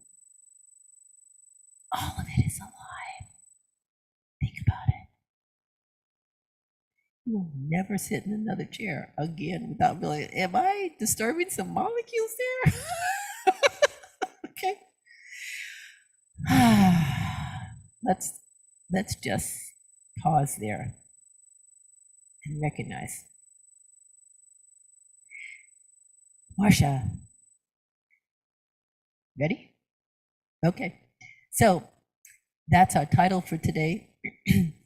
All of it is alive. Think about it. You will never sit in another chair again without realizing, am I disturbing some molecules there? Okay. Let's just pause there and recognize. Marsha, ready? Okay. So that's our title for today.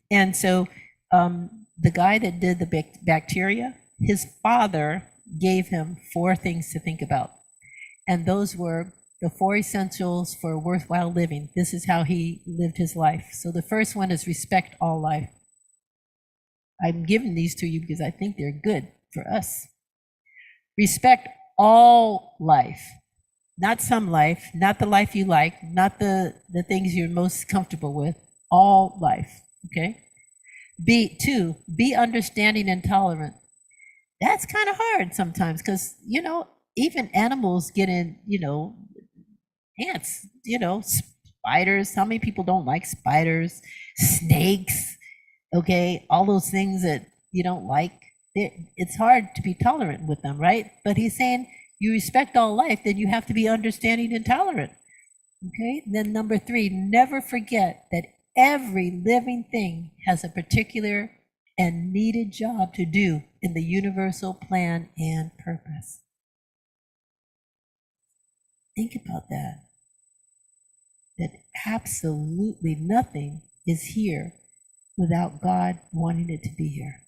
And so the guy that did the bacteria, his father gave him 4 things to think about. And those were the 4 essentials for worthwhile living. This is how he lived his life. So the first one is respect all life. I'm giving these to you because I think they're good for us. Respect all life, not some life, not the life you like, not the things you're most comfortable with, all life, okay? Two, be understanding and tolerant. That's kind of hard sometimes because, even animals get in, ants, spiders. How many people don't like spiders, snakes, okay? All those things that you don't like. It's hard to be tolerant with them, right? But he's saying you respect all life, then you have to be understanding and tolerant, okay? Then number 3, never forget that every living thing has a particular and needed job to do in the universal plan and purpose. Think about that. That absolutely nothing is here without God wanting it to be here.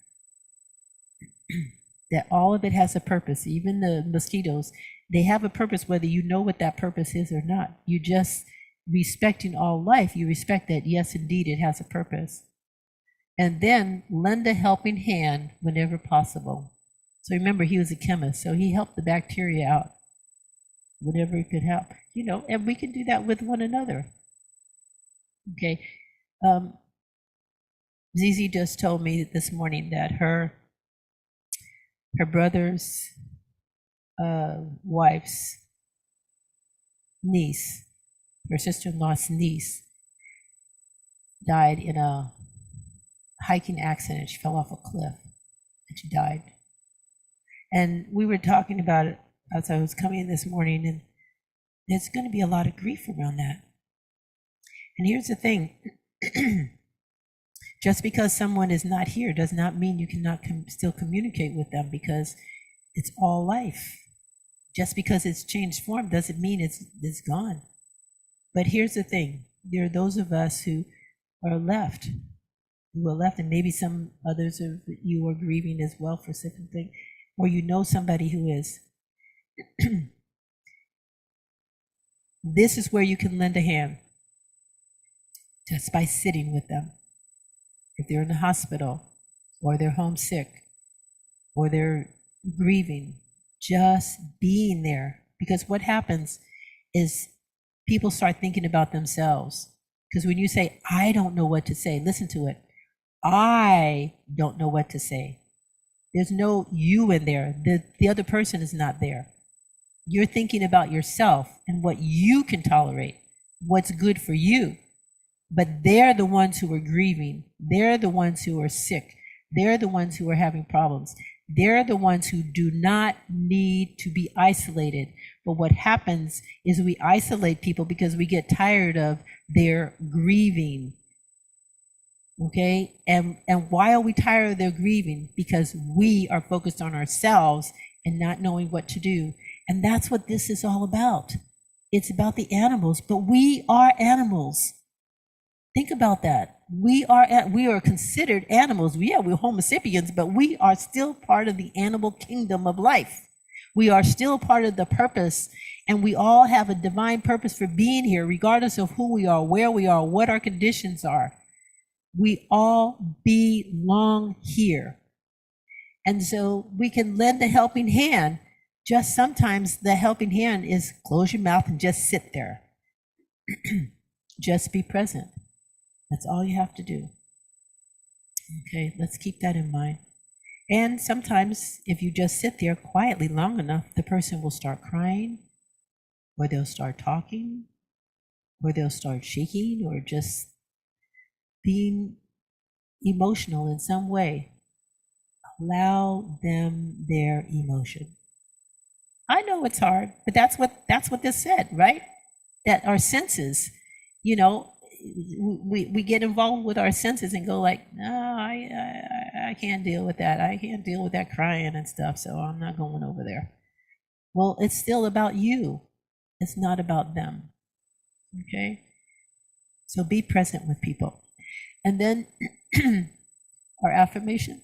That all of it has a purpose. Even the mosquitoes, they have a purpose whether you know what that purpose is or not. You just respecting all life, you respect that, yes, indeed, it has a purpose. And then lend a helping hand whenever possible. So remember, he was a chemist, so he helped the bacteria out whenever he could help, and we can do that with one another. Okay. Zizi just told me this morning that her brother's wife's niece, her sister-in-law's niece, died in a hiking accident. She fell off a cliff and she died. And we were talking about it as I was coming in this morning, and there's going to be a lot of grief around that. And here's the thing. Just because someone is not here does not mean you cannot still communicate with them, because it's all life. Just because it's changed form doesn't mean it's gone. But here's the thing. There are those of us who are left, and maybe some others of you are grieving as well for certain things, or somebody who is. This is where you can lend a hand, just by sitting with them. If they're in the hospital, or they're homesick, or they're grieving, just being there. Because what happens is people start thinking about themselves. Because when you say, I don't know what to say, listen to it. I don't know what to say. There's no you in there. The other person is not there. You're thinking about yourself and what you can tolerate, what's good for you. But they're the ones who are grieving. They're the ones who are sick. They're the ones who are having problems. They're the ones who do not need to be isolated. But what happens is we isolate people because we get tired of their grieving. Okay? And why are we tired of their grieving? Because we are focused on ourselves and not knowing what to do. And that's what this is all about. It's about the animals, but we are animals. Think about that. We are considered animals. We're Homo sapiens, but we are still part of the animal kingdom of life. We are still part of the purpose, and we all have a divine purpose for being here, regardless of who we are, where we are, what our conditions are. We all belong here. And so we can lend a helping hand. Just sometimes the helping hand is close your mouth and just sit there. Just be present. That's all you have to do. Okay, let's keep that in mind. And sometimes if you just sit there quietly long enough, the person will start crying, or they'll start talking, or they'll start shaking, or just being emotional in some way. Allow them their emotion. I know it's hard, but that's what this said, right? That our senses, we get involved with our senses and go like, no, I can't deal with that. I can't deal with that crying and stuff, so I'm not going over there. Well, it's still about you. It's not about them. Okay? So be present with people. And then our affirmation.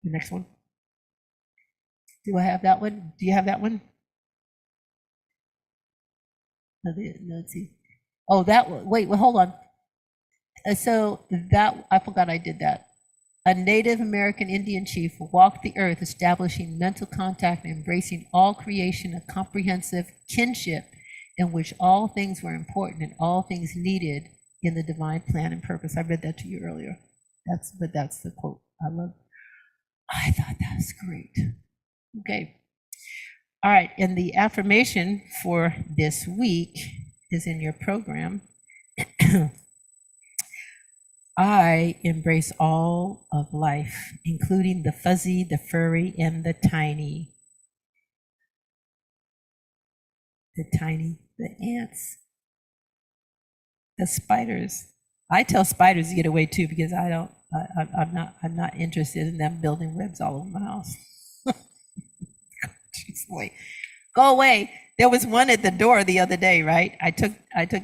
The next one. Do I have that one? Do you have that one? Let's see. Oh, that one. Wait, well, hold on. So that, I forgot I did that. A Native American Indian chief walked the earth, establishing mental contact and embracing all creation, a comprehensive kinship in which all things were important and all things needed in the divine plan and purpose. I read that to you earlier. That's the quote I love. I thought that was great. Okay. All right. And the affirmation for this week is in your program. I embrace all of life, including the fuzzy, the furry, and the tiny. The ants, the spiders. I tell spiders to get away too because I'm not interested in them building webs all over my house. Jeez, boy. Go away. There was one at the door the other day, right? I took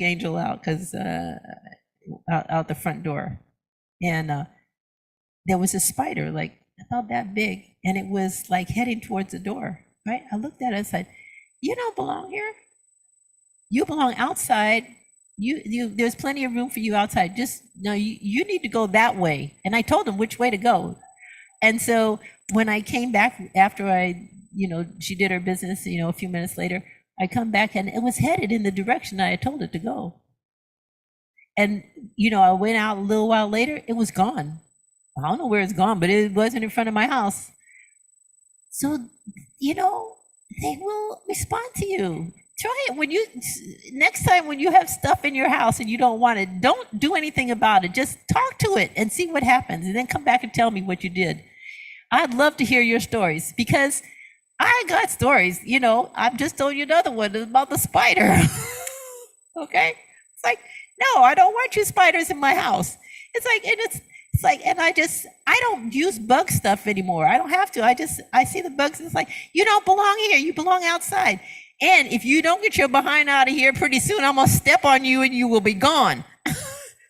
Angel out because out the front door, and there was a spider like about that big, and it was like heading towards the door. Right? I looked at it and said, "You don't belong here. You belong outside. You there's plenty of room for you outside. Just no, you need to go that way." And I told him which way to go. And so when I came back after she did her business, a few minutes later, I come back and it was headed in the direction I had told it to go. And, I went out a little while later, it was gone. I don't know where it's gone, but it wasn't in front of my house. So, they will respond to you. Try it next time when you have stuff in your house and you don't want it, don't do anything about it. Just talk to it and see what happens, and then come back and tell me what you did. I'd love to hear your stories because I got stories. I've just told you another one about the spider. Okay? It's like, no, I don't want you spiders in my house. And I don't use bug stuff anymore. I don't have to. I see the bugs and it's like, you don't belong here. You belong outside. And if you don't get your behind out of here pretty soon, I'm going to step on you and you will be gone.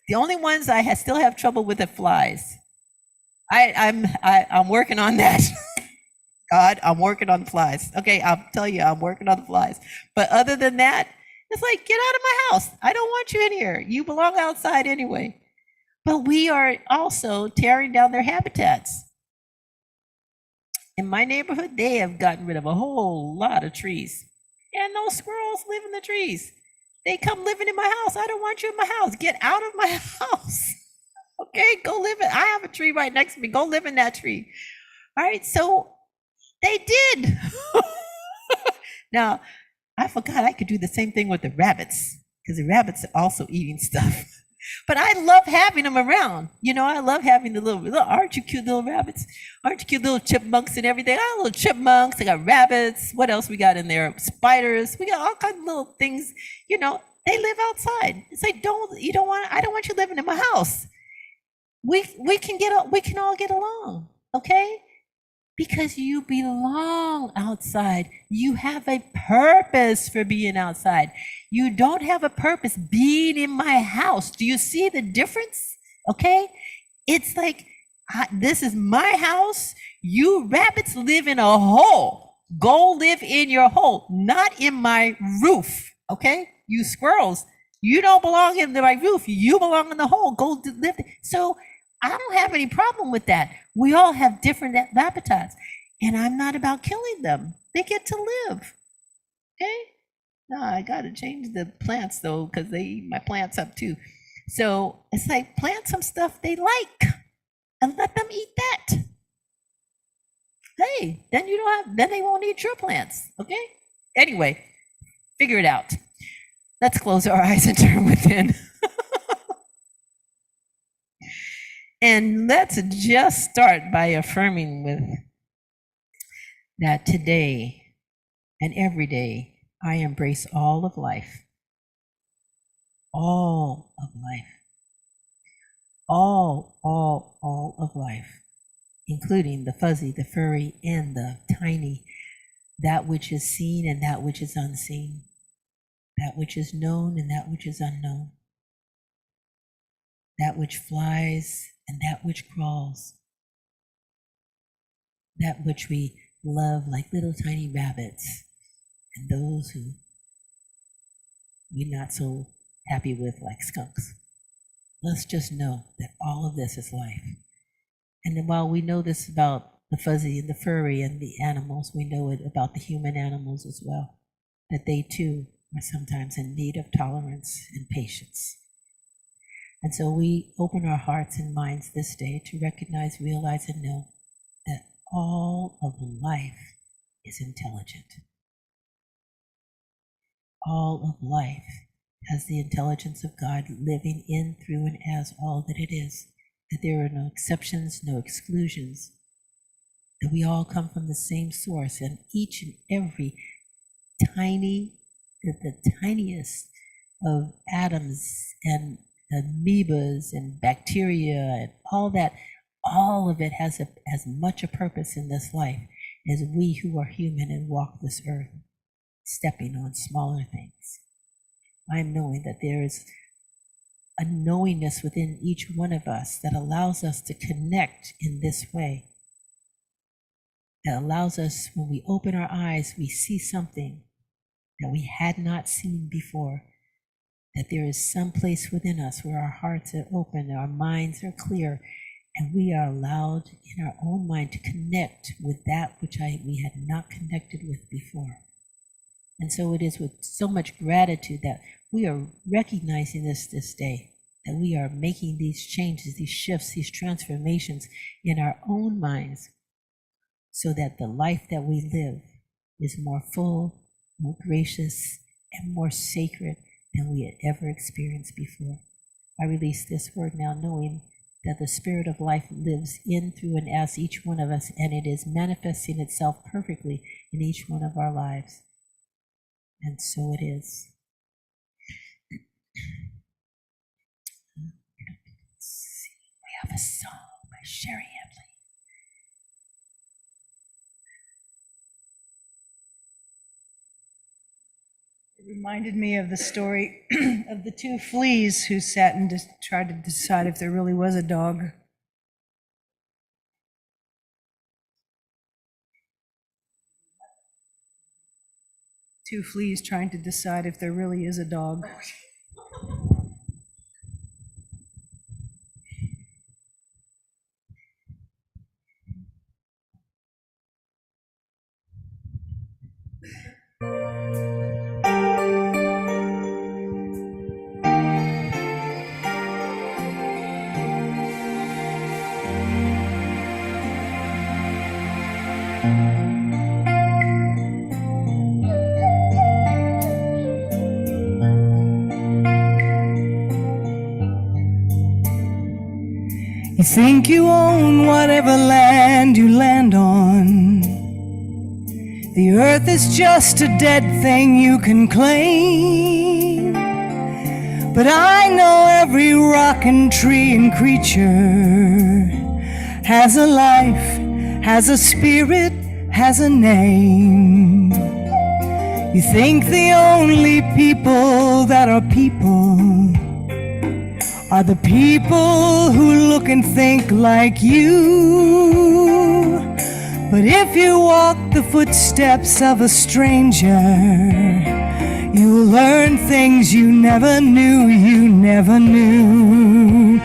The only ones I still have trouble with are flies. I'm working on that. God, I'm working on the flies. Okay, I'll tell you, I'm working on the flies. But other than that, it's like, get out of my house. I don't want you in here. You belong outside anyway. But we are also tearing down their habitats. In my neighborhood, they have gotten rid of a whole lot of trees. And those squirrels live in the trees. They come living in my house. I don't want you in my house. Get out of my house. Okay, go live in. I have a tree right next to me. Go live in that tree. All right, so they did. Now, I forgot I could do the same thing with the rabbits because the rabbits are also eating stuff. But I love having them around. I love having the little, aren't you cute little rabbits? Aren't you cute little chipmunks and everything? I got little chipmunks. I got rabbits. What else we got in there? Spiders. We got all kinds of little things. They live outside. It's like, I don't want you living in my house. We can all get along, okay? Because you belong outside. You have a purpose for being outside. You don't have a purpose being in my house. Do you see the difference? Okay? It's like, this is my house. You rabbits live in a hole. Go live in your hole, not in my roof. Okay? You squirrels, you don't belong in my roof. You belong in the hole. Go live. So I don't have any problem with that. We all have different habitats, and I'm not about killing them. They get to live. Okay? No, I got to change the plants though, because they eat my plants up too. So it's like, plant some stuff they like and let them eat that. Hey, then then they won't eat your plants. Okay? Anyway, figure it out. Let's close our eyes and turn within. And let's just start by affirming with that today and every day, I embrace all of life. All of life. All of life, including the fuzzy, the furry, and the tiny, that which is seen and that which is unseen, that which is known and that which is unknown, that which flies and that which crawls, that which we love like little tiny rabbits, and those who we're not so happy with like skunks. Let's just know that all of this is life. And then while we know this about the fuzzy and the furry and the animals, we know it about the human animals as well, that they too are sometimes in need of tolerance and patience. And so we open our hearts and minds this day to recognize, realize, and know that all of life is intelligent. All of life has the intelligence of God living in, through, and as all that it is, that there are no exceptions, no exclusions, that we all come from the same source, and each and every the tiniest of atoms and amoebas and bacteria and all that, all of it has as much a purpose in this life as we who are human and walk this earth, stepping on smaller things. I'm knowing that there is a knowingness within each one of us that allows us to connect in this way, that allows us, when we open our eyes, we see something that we had not seen before, that there is some place within us where our hearts are open, our minds are clear, and we are allowed in our own mind to connect with that which we had not connected with before. And so it is with so much gratitude that we are recognizing this day, that we are making these changes, these shifts, these transformations in our own minds, so that the life that we live is more full, more gracious, and more sacred than we had ever experienced before. I release this word now, knowing that the spirit of life lives in, through, and as each one of us, and it is manifesting itself perfectly in each one of our lives. And so it is. We have a song by Sherry Hamley. It reminded me of the story of the two fleas who sat and just tried to decide if there really was a dog. Two fleas trying to decide if there really is a dog. You think you own whatever land you land on. The earth is just a dead thing you can claim. But I know every rock and tree and creature has a life, has a spirit, has a name. You think the only people that are people are the people who look and think like you. But if you walk the footsteps of a stranger, you'll learn things you never knew, you never knew.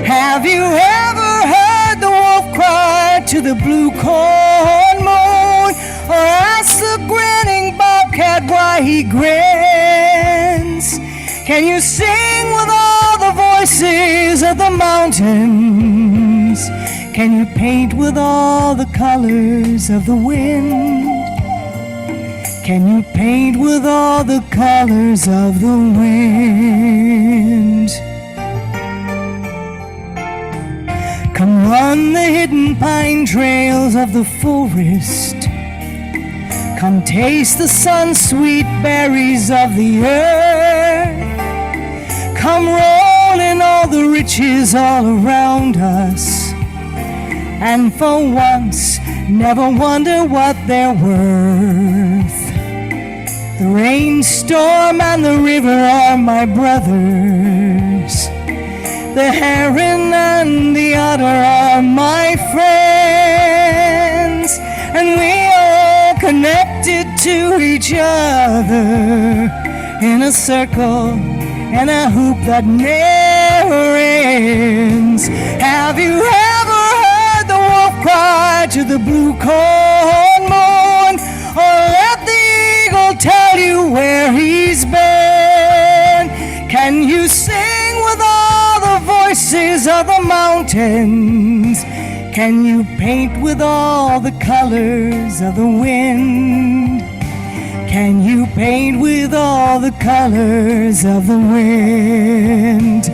Have you ever heard the wolf cry to the blue corn moon, or ask the grinning bobcat why he grins? Can you sing with all the voices of the mountains? Can you paint with all the colors of the wind? Can you paint with all the colors of the wind? Come run the hidden pine trails of the forest. Come taste the sun-sweet berries of the earth. Come roll in all the riches all around us, and for once never wonder what they're worth. The rainstorm and the river are my brothers. The heron and the otter are my friends, and we connected to each other in a circle and a hoop that never ends. Have you ever heard the wolf cry to the blue corn moon, or let the eagle tell you where he's been? Can you sing with all the voices of the mountains? Can you paint with all the colors of the wind? Can you paint with all the colors of the wind?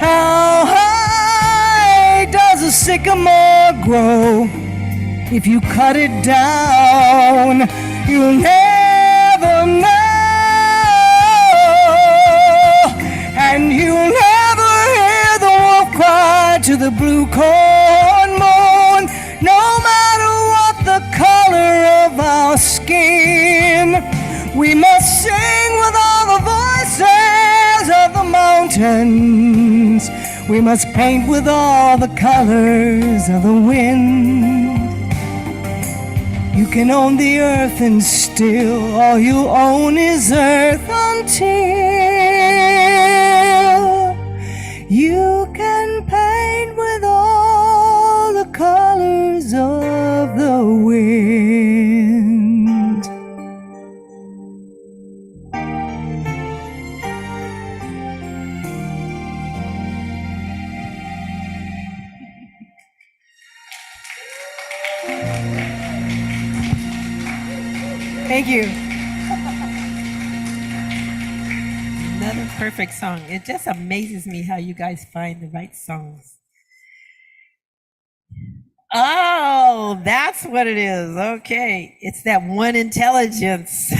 How high does a sycamore grow? If you cut it down, you'll never know. And you'll never hear the wolf cry to the blue corn moon, no matter what the color of our skin. We must sing with all the voices of the mountains. We must paint with all the colors of the wind. You can own the earth and still all you own is earth until you can paint with all the colors of the wind. Thank you. Another perfect song. It just amazes me how you guys find the right songs. Oh, that's what it is. Okay. It's that one intelligence.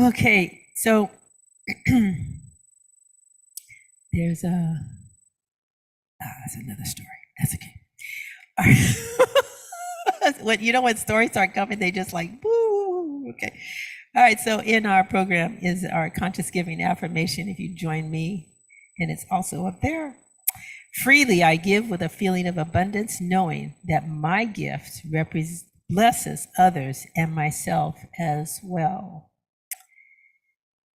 Okay. So there's that's another story. That's okay. All right. When, you know, when stories start coming, they just like, boo. Okay. All right. So in our program is our conscious giving affirmation. If you join me, and it's also up there. Freely I give with a feeling of abundance, knowing that my gift blesses others and myself as well.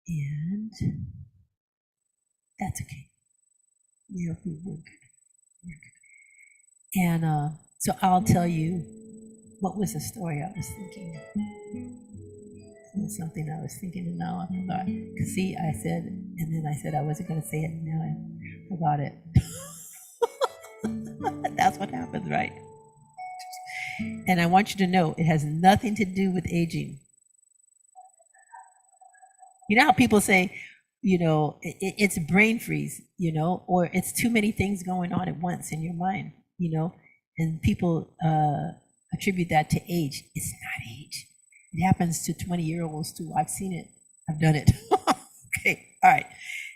And that's okay. We're good. We're good. And so I'll tell you, what was the story I was thinking? It was something I was thinking and now I forgot. Because see, I said, and then I said I wasn't going to say it, and now I forgot it. That's what happens, right? And I want you to know it has nothing to do with aging. You know how people say, you know, it's brain freeze, you know, or it's too many things going on at once in your mind, you know, and people attribute that to age. It's not age. It happens to 20-year-olds too. I've seen it. I've done it. Okay. All right.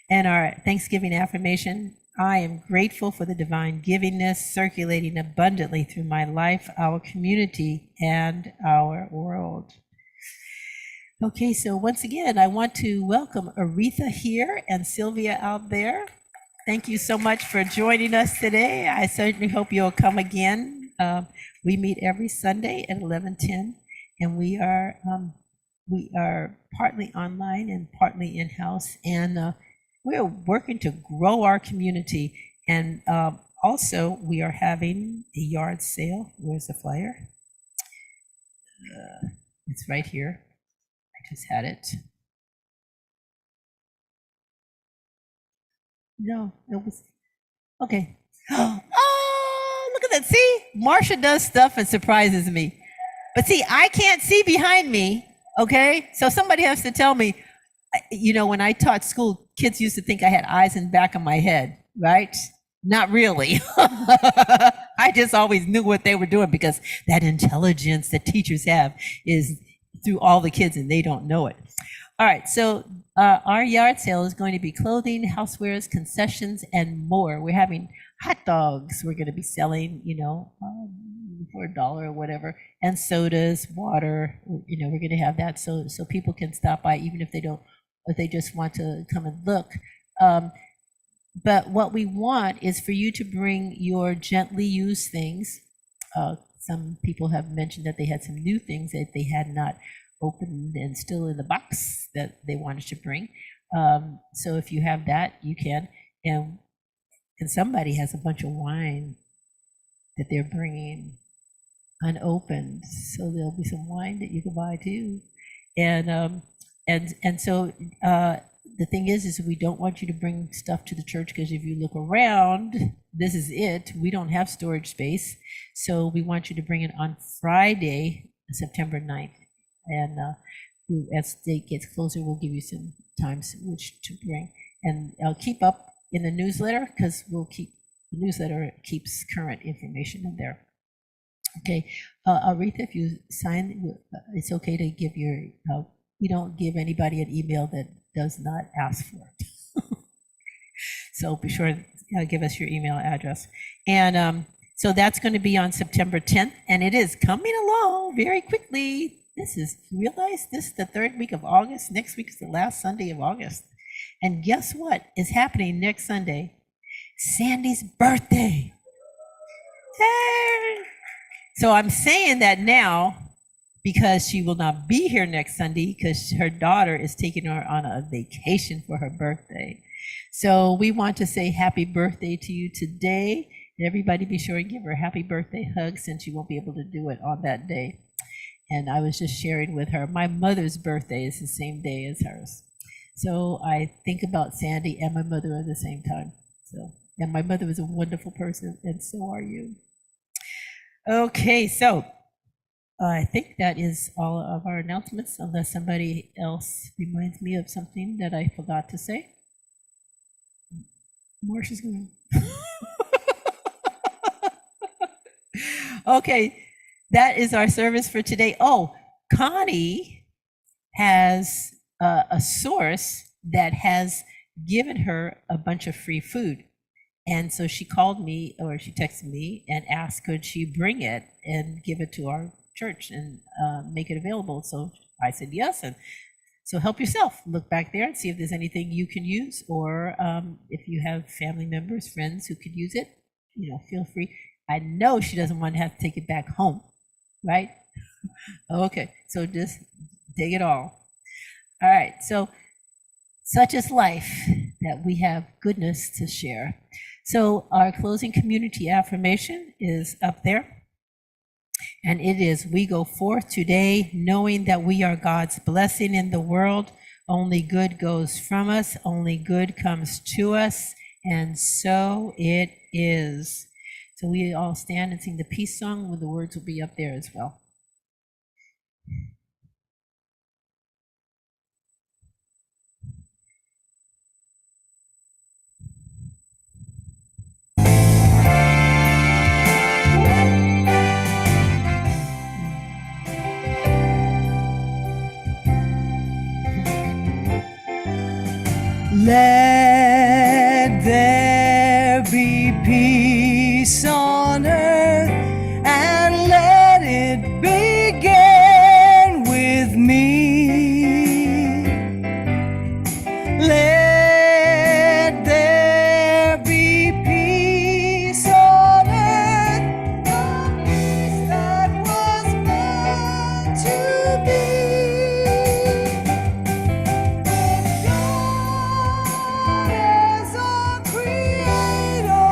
And our Thanksgiving affirmation: I am grateful for the divine givingness circulating abundantly through my life, our community, and our world. Okay, so once again, I want to welcome Aretha here and Sylvia out there. Thank you so much for joining us today. I certainly hope you'll come again. We meet every Sunday at 11:10, and we are partly online and partly in-house, and we're working to grow our community. And also, we are having a yard sale. Where's the flyer? It's right here. I just had it. No, it was, okay. Oh, look at that. See, Marsha does stuff and surprises me. But see, I can't see behind me, okay? So somebody has to tell me. You know, when I taught school, kids used to think I had eyes in the back of my head, right? Not really. I just always knew what they were doing because that intelligence that teachers have is through all the kids and they don't know it. All right, so our yard sale is going to be clothing, housewares, concessions, and more. We're having hot dogs we're going to be selling, you know, for $1 or whatever, and sodas, water, you know, we're going to have that so people can stop by even if they don't, if they just want to come and look. But what we want is for you to bring your gently used things, some people have mentioned that they had some new things that they had not opened and still in the box that they wanted to bring. So if you have that, you can. And somebody has a bunch of wine that they're bringing unopened. So there'll be some wine that you can buy too. And so the thing is we don't want you to bring stuff to the church, because if you look around, this is it. We don't have storage space. So we want you to bring it on Friday, September 9th. And as the date gets closer, we'll give you some times which to bring. And I'll keep up in the newsletter, because the newsletter keeps current information in there. Okay, Aretha, if you sign, it's okay to give your, we don't give anybody an email that does not ask for it. So be sure to give us your email address. And so that's going to be on September 10th, and it is coming along very quickly. Realize this is the third week of August. Next week is the last Sunday of August. And guess what is happening next Sunday? Sandy's birthday. Yay! So I'm saying that now because she will not be here next Sunday, because her daughter is taking her on a vacation for her birthday. So we want to say happy birthday to you today. And everybody be sure and give her a happy birthday hug, since she won't be able to do it on that day. And I was just sharing with her, my mother's birthday is the same day as hers. So I think about Sandy and my mother at the same time. So, and my mother was a wonderful person, and so are you. Okay, so I think that is all of our announcements, unless somebody else reminds me of something that I forgot to say. Marsha's going. Okay, that is our service for today. Oh, Connie has a source that has given her a bunch of free food. And so she called me, or she texted me and asked, could she bring it and give it to our church and make it available? So I said yes. And so help yourself. Look back there and see if there's anything you can use, or if you have family members, friends who could use it, feel free. I know she doesn't want to have to take it back home, right? Okay, so just take it all. All right, so such is life, that we have goodness to share. So our closing community affirmation is up there. And it is, we go forth today knowing that we are God's blessing in the world. Only good goes from us. Only good comes to us. And so it is. So we all stand and sing the peace song, when the words will be up there as well. Let there be peace on earth, and let it begin with me. Let there be peace on earth, the peace that was meant to be. God is our creator,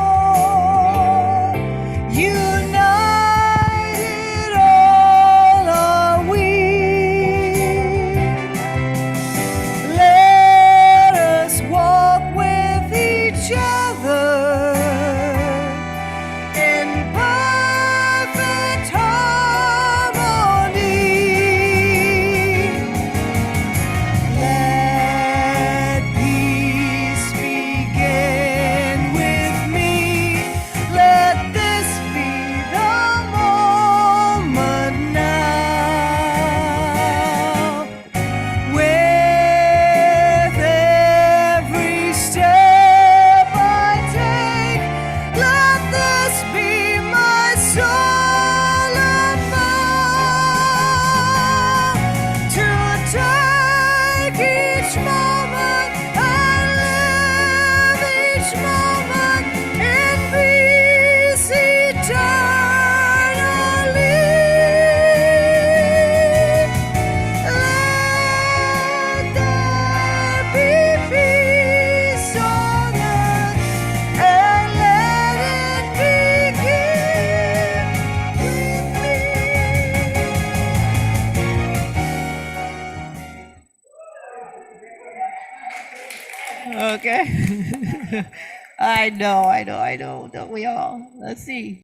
Okay. I know. Don't we all? Let's see.